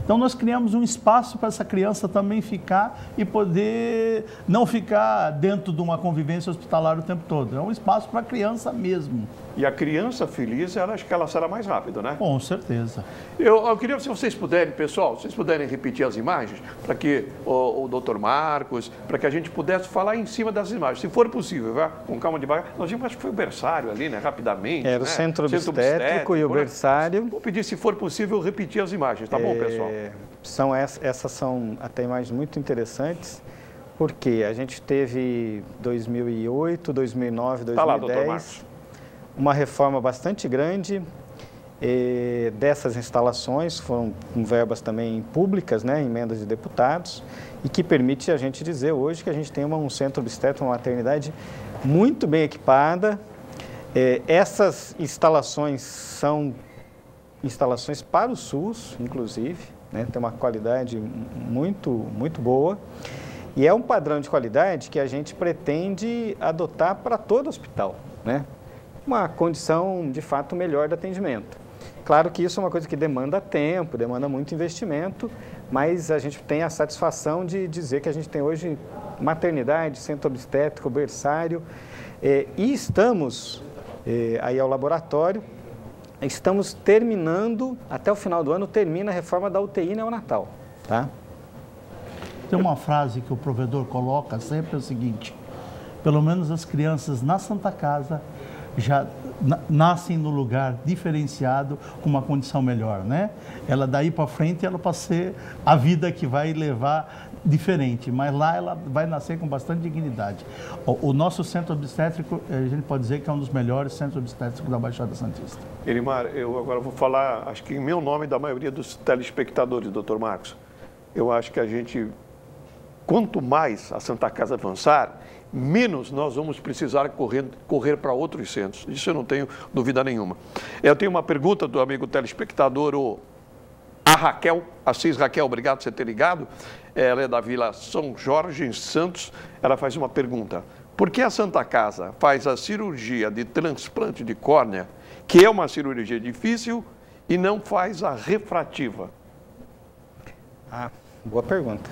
S3: Então, nós criamos um espaço para essa criança também ficar e poder não ficar dentro de uma convivência hospitalar o tempo todo. É um espaço para a criança mesmo.
S1: E a criança feliz, acho que ela será mais rápida, né?
S3: Com certeza.
S1: Eu queria, se vocês puderem, pessoal, vocês puderem repetir as imagens, para que o doutor Marcos, para que a gente pudesse falar em cima das imagens, se for possível, vai? Com calma devagar. Nós vimos, acho que foi o berçário ali, né? Rapidamente.
S2: Era o centro obstétrico e o berçário.
S1: Vou pedir, se for possível, repetir as imagens, tá bom, pessoal?
S2: Essas são até imagens muito interessantes, porque a gente teve 2008, 2009, 2010... Tá lá, doutor Marcos. Uma reforma bastante grande dessas instalações, foram com verbas também públicas, né, emendas de deputados, e que permite a gente dizer hoje que a gente tem um centro obstétrico, uma maternidade muito bem equipada. Essas instalações são instalações para o SUS, inclusive, né, tem uma qualidade muito, muito boa, e é um padrão de qualidade que a gente pretende adotar para todo hospital, né? Uma condição, de fato, melhor de atendimento. Claro que isso é uma coisa que demanda tempo, demanda muito investimento, mas a gente tem a satisfação de dizer que a gente tem hoje maternidade, centro obstétrico, berçário, e estamos aí ao laboratório, estamos terminando, até o final do ano, termina a reforma da UTI neonatal, tá?
S3: Tem uma frase que o provedor coloca sempre, é o seguinte: pelo menos as crianças na Santa Casa já nascem no lugar diferenciado, com uma condição melhor, né? Ela daí para frente, ela pode ser a vida que vai levar diferente, mas lá ela vai nascer com bastante dignidade. O nosso centro obstétrico, a gente pode dizer que é um dos melhores centros obstétricos da Baixada Santista.
S1: Elimar, eu agora vou falar, acho que em meu nome e da maioria dos telespectadores, doutor Marcos. Eu acho que a gente, quanto mais a Santa Casa avançar, menos nós vamos precisar correr para outros centros. Isso eu não tenho dúvida nenhuma. Eu tenho uma pergunta do amigo telespectador, a Raquel, Assis Raquel, obrigado por você ter ligado. Ela é da Vila São Jorge, em Santos. Ela faz uma pergunta: por que a Santa Casa faz a cirurgia de transplante de córnea, que é uma cirurgia difícil, e não faz a refrativa?
S2: Boa pergunta.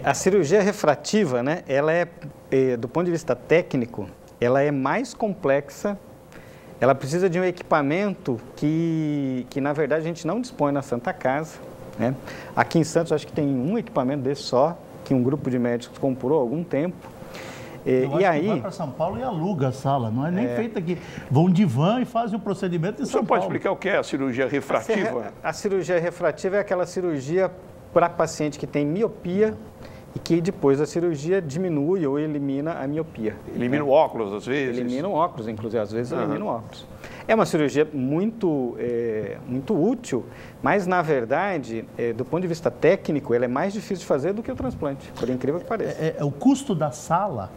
S2: A cirurgia refrativa, né, ela do ponto de vista técnico, ela é mais complexa, ela precisa de um equipamento que na verdade, a gente não dispõe na Santa Casa, né? Aqui em Santos, acho que tem um equipamento desse só, que um grupo de médicos comprou há algum tempo.
S3: E aí vai para São Paulo e aluga a sala, não é nem feita aqui. Vão de van e fazem o procedimento em São Paulo.
S1: O senhor pode explicar o que é a cirurgia refrativa?
S2: A cirurgia refrativa é aquela cirurgia para paciente que tem miopia e que depois da cirurgia diminui ou elimina a miopia.
S1: Elimina o óculos, às vezes?
S2: Elimina o óculos, inclusive, às vezes elimina o óculos. É uma cirurgia muito útil, mas, na verdade, do ponto de vista técnico, ela é mais difícil de fazer do que o transplante, por incrível que pareça.
S3: O custo da sala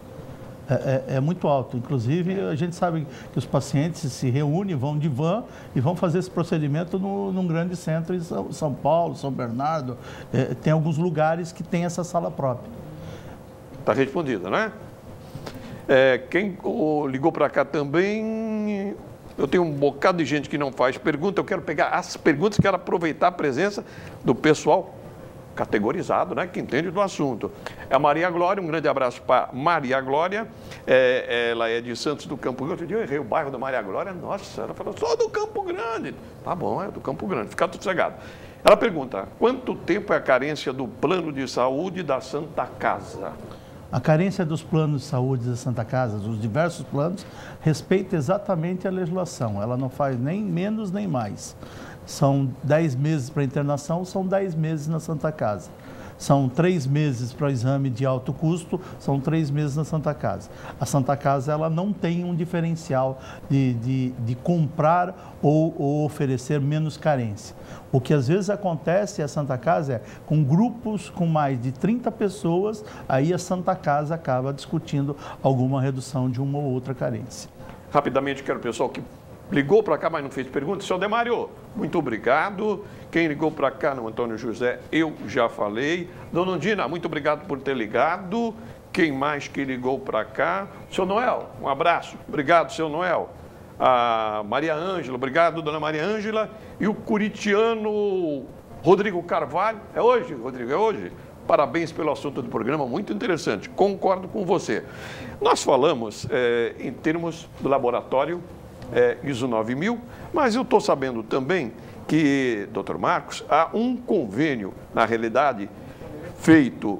S3: é muito alto. Inclusive, a gente sabe que os pacientes se reúnem, vão de van e vão fazer esse procedimento num grande centro em São Paulo, São Bernardo. Tem alguns lugares que tem essa sala própria.
S1: Está respondido, né? Quem ligou para cá também... Eu tenho um bocado de gente que não faz pergunta. Eu quero pegar as perguntas, quero aproveitar a presença do pessoal categorizado, né, que entende do assunto. A Maria Glória, um grande abraço para Maria Glória, ela é de Santos do Campo Grande. Outro dia eu errei o bairro da Maria Glória, nossa, ela falou, sou do Campo Grande. Tá bom, é do Campo Grande, fica tudo sossegado. Ela pergunta, quanto tempo é a carência do plano de saúde da Santa Casa?
S3: A carência dos planos de saúde da Santa Casa, os diversos planos, respeita exatamente a legislação. Ela não faz nem menos nem mais. São 10 meses para internação, são 10 meses na Santa Casa. São 3 meses para o exame de alto custo, são 3 meses na Santa Casa. A Santa Casa ela não tem um diferencial de comprar ou oferecer menos carência. O que às vezes acontece a Santa Casa é com grupos com mais de 30 pessoas, aí a Santa Casa acaba discutindo alguma redução de uma ou outra carência.
S1: Rapidamente, quero o pessoal que ligou para cá, mas não fez pergunta. Seu Demário, muito obrigado. Quem ligou para cá, no Antônio José, eu já falei. Dona Undina, muito obrigado por ter ligado. Quem mais que ligou para cá? Seu Noel, um abraço. Obrigado, seu Noel. A Maria Ângela, obrigado, dona Maria Ângela. E o curitiano Rodrigo Carvalho. É hoje, Rodrigo, é hoje? Parabéns pelo assunto do programa, muito interessante. Concordo com você. Nós falamos em termos do laboratório ISO 9000, mas eu estou sabendo também que, doutor Marcos, há um convênio, na realidade, feito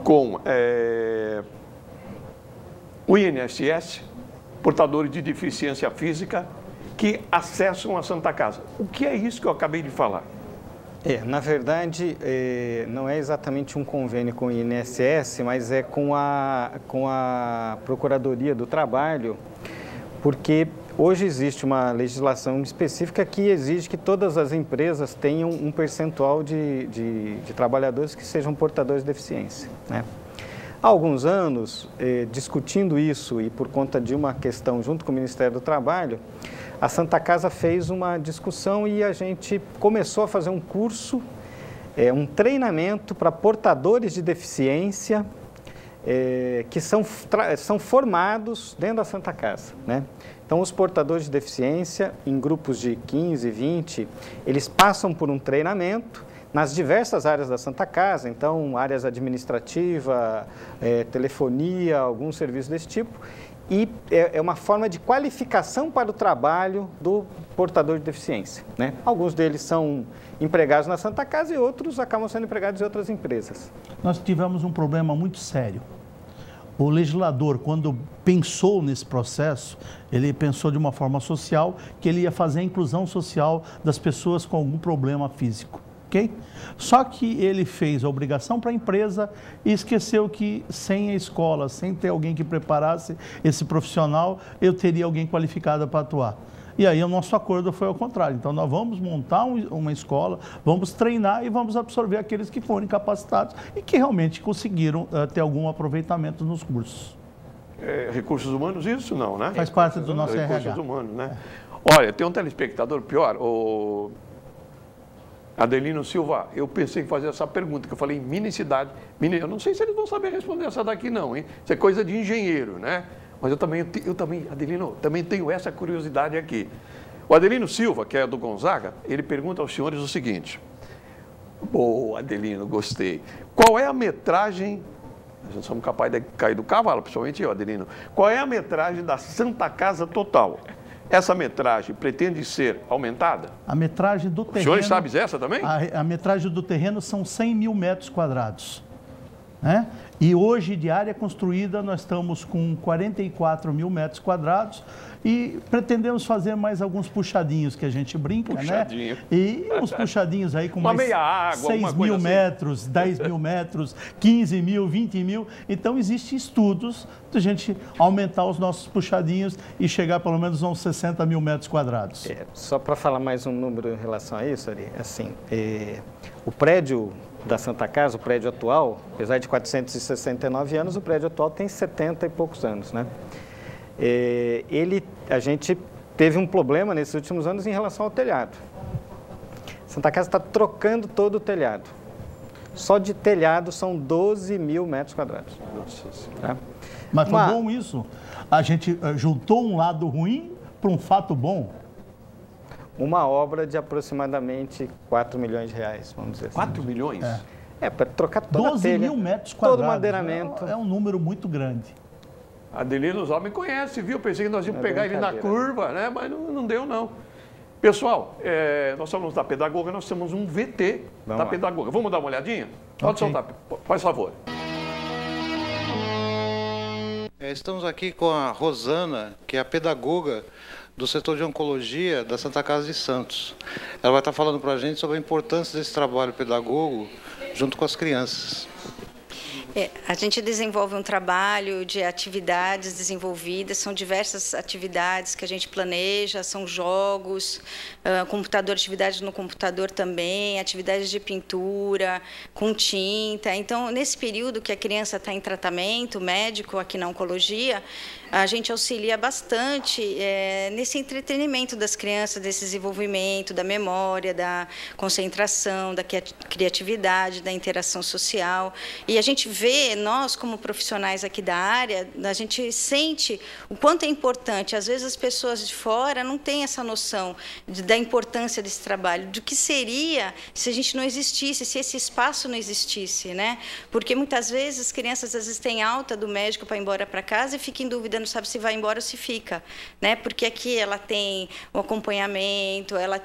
S1: com o INSS, portadores de deficiência física, que acessam a Santa Casa. O que é isso que eu acabei de falar?
S2: Na verdade, não é exatamente um convênio com o INSS, mas é com a Procuradoria do Trabalho, porque hoje existe uma legislação específica que exige que todas as empresas tenham um percentual de trabalhadores que sejam portadores de deficiência, né? Há alguns anos, discutindo isso e por conta de uma questão junto com o Ministério do Trabalho, a Santa Casa fez uma discussão e a gente começou a fazer um curso, um treinamento para portadores de deficiência que são formados dentro da Santa Casa, né? Então, os portadores de deficiência, em grupos de 15, 20, eles passam por um treinamento nas diversas áreas da Santa Casa, então, áreas administrativas, telefonia, alguns serviços desse tipo, e é uma forma de qualificação para o trabalho do portador de deficiência, né? Alguns deles são empregados na Santa Casa e outros acabam sendo empregados em outras empresas.
S3: Nós tivemos um problema muito sério. O legislador, quando pensou nesse processo, ele pensou de uma forma social, que ele ia fazer a inclusão social das pessoas com algum problema físico, ok? Só que ele fez a obrigação para a empresa e esqueceu que sem a escola, sem ter alguém que preparasse esse profissional, eu teria alguém qualificado para atuar. E aí o nosso acordo foi ao contrário. Então, nós vamos montar uma escola, vamos treinar e vamos absorver aqueles que forem capacitados e que realmente conseguiram ter algum aproveitamento nos cursos.
S1: Recursos humanos, isso não, né?
S3: Faz parte do nosso RH.
S1: Recursos humanos, né? Olha, tem um telespectador pior, o Adelino Silva. Eu pensei em fazer essa pergunta, que eu falei em minicidade. Eu não sei se eles vão saber responder essa daqui não, hein? Isso é coisa de engenheiro, né? Mas eu também, Adelino, também tenho essa curiosidade aqui. O Adelino Silva, que é do Gonzaga, ele pergunta aos senhores o seguinte. Boa, Adelino, gostei. Qual é a metragem, nós somos capazes de cair do cavalo, principalmente eu, Adelino. Qual é a metragem da Santa Casa total? Essa metragem pretende ser aumentada?
S3: A metragem do terreno...
S1: Os senhores sabem essa também?
S3: A metragem do terreno são 100 mil metros quadrados. Né? E hoje, de área construída, nós estamos com 44 mil metros quadrados e pretendemos fazer mais alguns puxadinhos que a gente brinca, né? E uns puxadinhos aí com mais
S1: meia água,
S3: 6 mil assim. Metros, 10 mil metros, 15 mil, 20 mil. Então, existem estudos de a gente aumentar os nossos puxadinhos e chegar pelo menos a uns 60 mil metros quadrados.
S2: Só para falar mais um número em relação a isso, Ari, assim, o prédio da Santa Casa, o prédio atual, apesar de 469 anos, o prédio atual tem 70 e poucos anos, né? A gente teve um problema nesses últimos anos em relação ao telhado. Santa Casa está trocando todo o telhado. Só de telhado são 12 mil metros quadrados.
S1: Nossa Senhora.
S2: Tá?
S3: Mas foi bom isso? A gente juntou um lado ruim para um fato bom?
S2: Uma obra de aproximadamente 4 milhões de reais, vamos dizer assim.
S1: 4 milhões?
S2: Para trocar toda a
S3: 12
S2: telha,
S3: mil metros quadrados.
S2: todo o madeiramento.
S3: É um número muito grande.
S1: Adelino, os homens conhecem, viu? Pensei que nós íamos pegar ele na curva, né? Mas não deu, não. Pessoal, nós somos da Pedagoga, nós temos um VT da Pedagoga. Vamos dar uma olhadinha? Pode soltar, faz favor.
S4: Estamos aqui com a Rosana, que é a pedagoga do setor de oncologia da Santa Casa de Santos. Ela vai estar falando para a gente sobre a importância desse trabalho pedagogo junto com as crianças.
S10: A gente desenvolve um trabalho de atividades desenvolvidas, são diversas atividades que a gente planeja, são jogos, atividades no computador também, atividades de pintura, com tinta. Então, nesse período que a criança está em tratamento médico aqui na oncologia, a gente auxilia bastante nesse entretenimento das crianças, desse desenvolvimento da memória, da concentração, da criatividade, da interação social. E a gente vê, nós como profissionais aqui da área, a gente sente o quanto é importante. Às vezes as pessoas de fora não têm essa noção da importância desse trabalho, do que seria se a gente não existisse, se esse espaço não existisse, né? Porque muitas vezes as crianças às vezes têm alta do médico para ir embora para casa e ficam em dúvida, não sabe se vai embora ou se fica, né? Porque aqui ela tem o acompanhamento, ela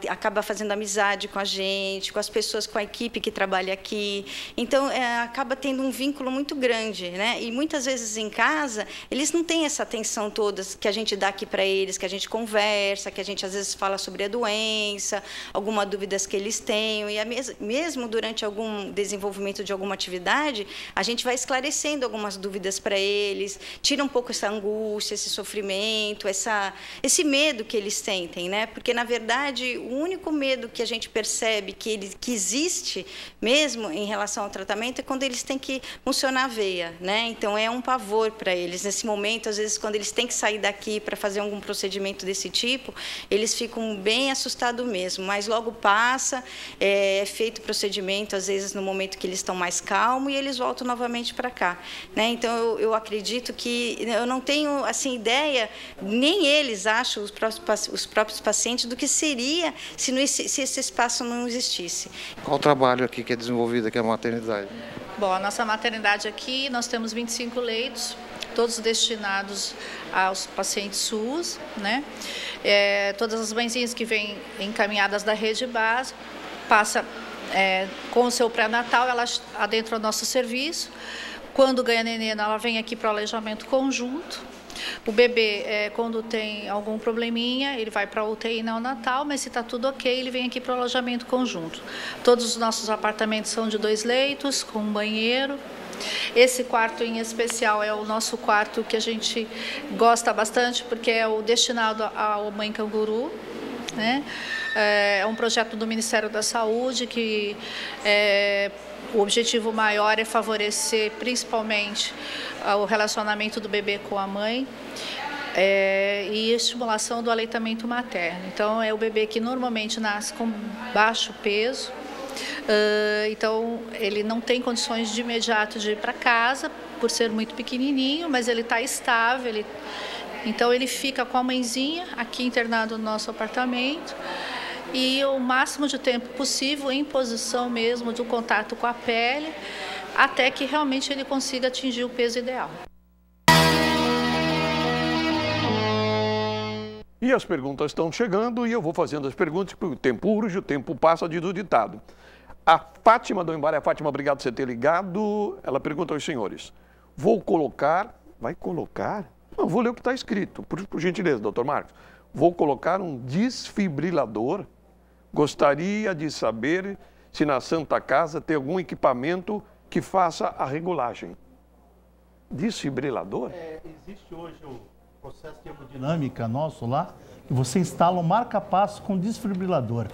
S10: acaba fazendo amizade com a gente, com as pessoas, com a equipe que trabalha aqui. Então, acaba tendo um vínculo muito grande, né? E muitas vezes em casa, eles não têm essa atenção toda que a gente dá aqui para eles, que a gente conversa, que a gente às vezes fala sobre a doença, algumas dúvidas que eles tenham. E mesmo durante algum desenvolvimento de alguma atividade, a gente vai esclarecendo algumas dúvidas para eles, tira um pouco essa angústia, esse sofrimento, esse medo que eles sentem, né? Porque, na verdade, o único medo que a gente percebe que existe mesmo em relação ao tratamento é quando eles têm que funcionar a veia, né? Então, é um pavor para eles. Nesse momento, às vezes, quando eles têm que sair daqui para fazer algum procedimento desse tipo, eles ficam bem assustados mesmo, mas logo passa, é feito o procedimento, às vezes, no momento que eles estão mais calmos, e eles voltam novamente para cá, né? Então, eu acredito que eu não tenho assim ideia, nem eles acham, os próprios pacientes, do que seria se esse espaço não existisse.
S4: Qual o trabalho aqui que é desenvolvido aqui na maternidade?
S11: Bom, a nossa maternidade aqui, nós temos 25 leitos, todos destinados aos pacientes SUS, né? Todas as mãezinhas que vêm encaminhadas da rede básica, passa com o seu pré-natal, elas adentram o nosso serviço. Quando ganha neném, ela vem aqui para o alojamento conjunto. O bebê, quando tem algum probleminha, ele vai para a UTI neonatal, mas se está tudo ok, ele vem aqui para o alojamento conjunto. Todos os nossos apartamentos são de 2 leitos, com um banheiro. Esse quarto em especial é o nosso quarto que a gente gosta bastante, porque é o destinado ao Mãe Canguru, né? É um projeto do Ministério da Saúde que o objetivo maior é favorecer principalmente o relacionamento do bebê com a mãe e estimulação do aleitamento materno. Então, é o bebê que normalmente nasce com baixo peso, então ele não tem condições de imediato de ir para casa, por ser muito pequenininho, mas ele está estável, então ele fica com a mãezinha aqui internado no nosso apartamento, e o máximo de tempo possível em posição mesmo do contato com a pele, até que realmente ele consiga atingir o peso ideal.
S1: E as perguntas estão chegando e eu vou fazendo as perguntas, porque o tempo urge, o tempo passa, diz o ditado. A Fátima do Embaré, Fátima, obrigado por você ter ligado. Ela pergunta aos senhores, vai colocar? Não, vou ler o que está escrito, por gentileza, doutor Marcos. Vou colocar um desfibrilador. Gostaria de saber se na Santa Casa tem algum equipamento que faça a regulagem. Desfibrilador?
S3: Existe hoje o processo de hemodinâmica nosso lá, que você instala um marca-passo com desfibrilador.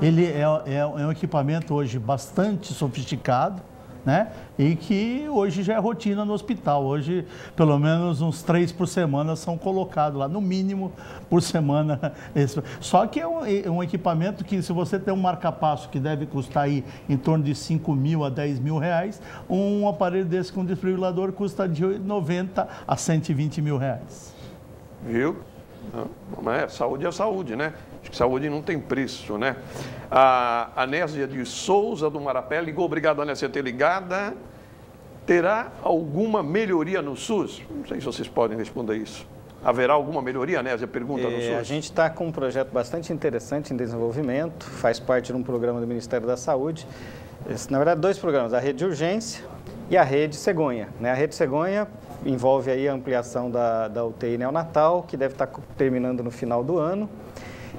S3: Ele é um equipamento hoje bastante sofisticado, né? E que hoje já é rotina no hospital. Hoje, pelo menos uns 3 por semana são colocados lá, no mínimo por semana. Só que é um equipamento que, se você tem um marca-passo que deve custar aí em torno de 5 mil a 10 mil reais, um aparelho desse com desfibrilador custa de 90 a 120 mil reais.
S1: Viu? Mas saúde é saúde, né? Acho que saúde não tem preço, né? A Anésia de Souza, do Marapé, ligou. Obrigado, Anésia, por ter ligado. Terá alguma melhoria no SUS? Não sei se vocês podem responder isso. Haverá alguma melhoria, Anésia? Pergunta no SUS.
S2: A gente está com um projeto bastante interessante em desenvolvimento, faz parte de um programa do Ministério da Saúde. Na verdade, 2 programas, a Rede de Urgência e a Rede Cegonha. A Rede Cegonha envolve aí a ampliação da UTI neonatal, que deve estar terminando no final do ano.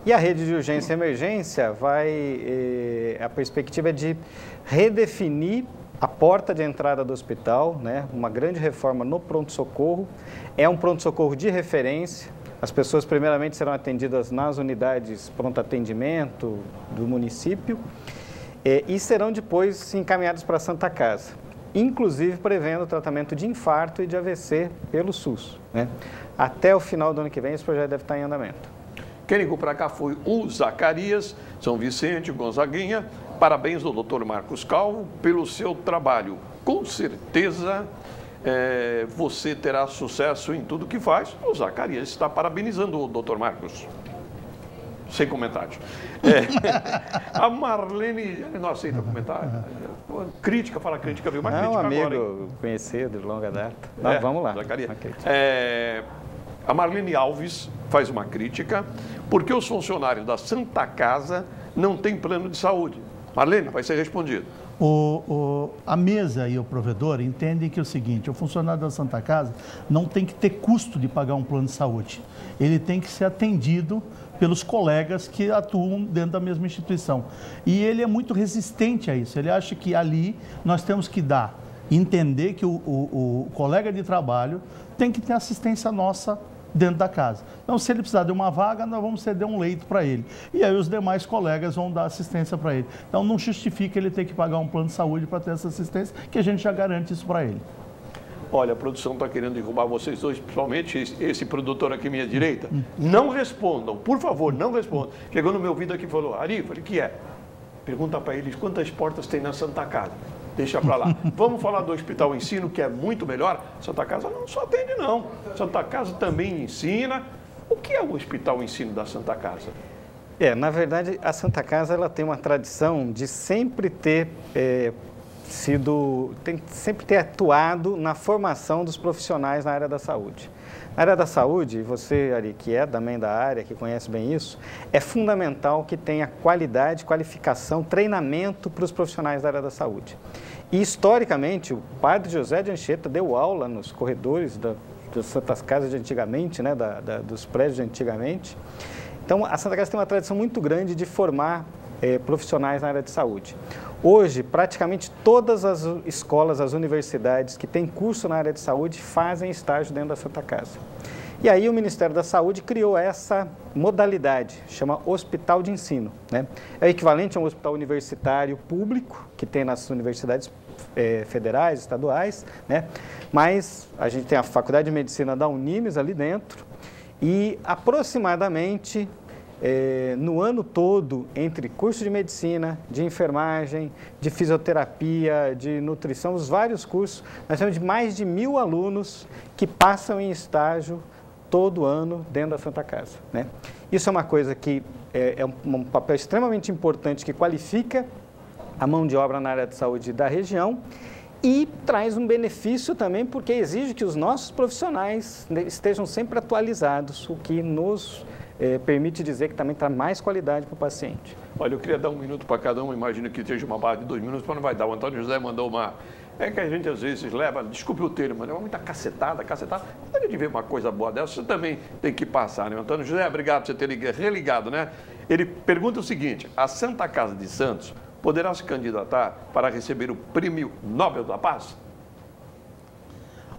S2: E a rede de urgência e emergência a perspectiva é de redefinir a porta de entrada do hospital, né? Uma grande reforma no pronto-socorro. É um pronto-socorro de referência. As pessoas primeiramente serão atendidas nas unidades pronto-atendimento do município e serão depois encaminhadas para a Santa Casa, inclusive prevendo o tratamento de infarto e de AVC pelo SUS, né? Até o final do ano que vem esse projeto deve estar em andamento.
S1: Quem ligou para cá foi o Zacarias, São Vicente, Gonzaguinha. Parabéns ao doutor Marcos Calvo pelo seu trabalho. Com certeza você terá sucesso em tudo que faz. O Zacarias está parabenizando o doutor Marcos. Sem comentários. A Marlene não aceita comentário. Crítica, fala crítica, viu? Mas crítica
S2: amigo
S1: agora,
S2: conhecido de longa data. Vamos lá.
S1: Zacarias. A Marlene Alves faz uma crítica porque os funcionários da Santa Casa não têm plano de saúde. Marlene, vai ser respondido.
S3: A mesa e o provedor entendem que é o seguinte: o funcionário da Santa Casa não tem que ter custo de pagar um plano de saúde. Ele tem que ser atendido pelos colegas que atuam dentro da mesma instituição. E ele é muito resistente a isso. Ele acha que ali nós temos que entender que o colega de trabalho tem que ter assistência nossa dentro da casa. Então, se ele precisar de uma vaga, nós vamos ceder um leito para ele. E aí os demais colegas vão dar assistência para ele. Então, não justifica ele ter que pagar um plano de saúde para ter essa assistência, que a gente já garante isso para ele.
S1: Olha, a produção está querendo derrubar vocês dois, principalmente esse produtor aqui à minha direita. Não respondam, por favor, não respondam. Chegou no meu ouvido aqui e falou: Ari, falei, que é? Pergunta para eles quantas portas tem na Santa Casa. Deixa para lá. Vamos falar do Hospital Ensino, que é muito melhor. Santa Casa não só atende, não. Santa Casa também ensina. O que é o Hospital Ensino da Santa Casa?
S2: Na verdade, a Santa Casa ela tem uma tradição de sempre ter sempre ter atuado na formação dos profissionais na área da saúde. Na área da saúde, você, Ari, que é também da área, que conhece bem isso, é fundamental que tenha qualidade, qualificação, treinamento para os profissionais da área da saúde. E, historicamente, o padre José de Anchieta deu aula nos corredores das Santas Casas de antigamente, né, dos prédios de antigamente. Então, a Santa Casa tem uma tradição muito grande de formar profissionais na área de saúde. Hoje, praticamente todas as escolas, as universidades que têm curso na área de saúde fazem estágio dentro da Santa Casa. E aí o Ministério da Saúde criou essa modalidade, chama Hospital de Ensino, né? É o equivalente a um hospital universitário público, que tem nas universidades federais, estaduais, né? Mas a gente tem a Faculdade de Medicina da Unimes ali dentro e aproximadamente no ano todo, entre curso de medicina, de enfermagem, de fisioterapia, de nutrição, os vários cursos, nós temos mais de 1.000 alunos que passam em estágio todo ano dentro da Santa Casa, né? Isso é uma coisa que é um papel extremamente importante que qualifica a mão de obra na área de saúde da região e traz um benefício também porque exige que os nossos profissionais estejam sempre atualizados, o que nos permite dizer que também traz mais qualidade para o paciente.
S1: Olha, eu queria dar 1 minuto para cada um, imagino que seja uma barra de 2 minutos, mas não vai dar. O Antônio José mandou uma... É que a gente às vezes leva, desculpe o termo, leva muita cacetada. Quando a gente vê uma coisa boa dessa, você também tem que passar, né? Antônio José, obrigado por você ter religado, né? Ele pergunta o seguinte: a Santa Casa de Santos poderá se candidatar para receber o Prêmio Nobel da Paz?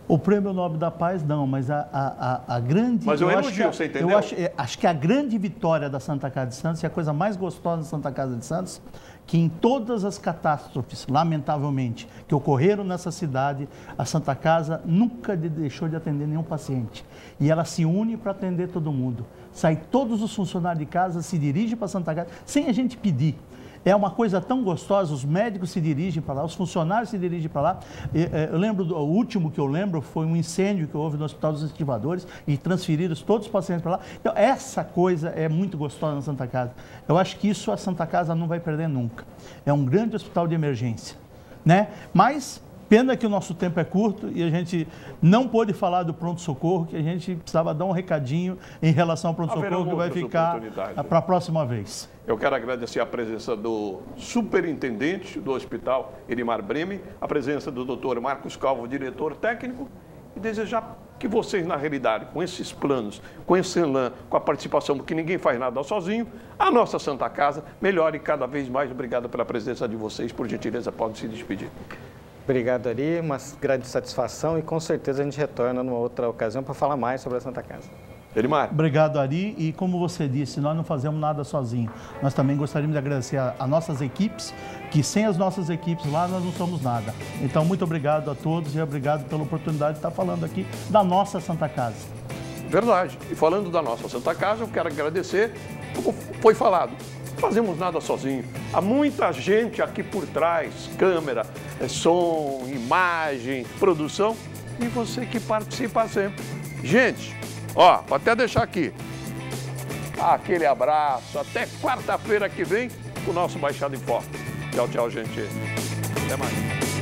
S3: O Prêmio Nobel da Paz não, mas a grande...
S1: Mas eu elogio, você entendeu?
S3: Eu acho que a grande vitória da Santa Casa de Santos, e a coisa mais gostosa da Santa Casa de Santos, que em todas as catástrofes, lamentavelmente, que ocorreram nessa cidade, a Santa Casa nunca deixou de atender nenhum paciente. E ela se une para atender todo mundo. Sai todos os funcionários de casa, se dirigem para a Santa Casa, sem a gente pedir. É uma coisa tão gostosa, os médicos se dirigem para lá, os funcionários se dirigem para lá. Eu lembro, o último que eu lembro foi um incêndio que houve no Hospital dos Estivadores e transferiram todos os pacientes para lá. Então, essa coisa é muito gostosa na Santa Casa. Eu acho que isso a Santa Casa não vai perder nunca. É um grande hospital de emergência, né? Mas... pena que o nosso tempo é curto e a gente não pôde falar do pronto-socorro, que a gente precisava dar um recadinho em relação ao pronto-socorro que vai ficar para a próxima vez.
S1: Eu quero agradecer a presença do superintendente do hospital, Elimar Breme, a presença do Dr. Marcos Calvo, diretor técnico, e desejar que vocês, na realidade, com esses planos, com esse elan, com a participação, porque ninguém faz nada sozinho, a nossa Santa Casa melhore cada vez mais. Obrigado pela presença de vocês. Por gentileza, podem se despedir.
S2: Obrigado, Ari. Uma grande satisfação e com certeza a gente retorna numa outra ocasião para falar mais sobre a Santa Casa.
S1: Elimar.
S3: Obrigado, Ari. E como você disse, nós não fazemos nada sozinhos. Nós também gostaríamos de agradecer a nossas equipes, que sem as nossas equipes lá nós não somos nada. Então, muito obrigado a todos e obrigado pela oportunidade de estar falando aqui da nossa Santa Casa.
S1: Verdade. E falando da nossa Santa Casa, eu quero agradecer, como foi falado, não fazemos nada sozinho. Há muita gente aqui por trás, câmera, som, imagem, produção, e você que participa sempre. Gente, ó, vou até deixar aqui. Aquele abraço. Até quarta-feira que vem, o nosso Baixada em Foco. Tchau, tchau, gente. Até mais.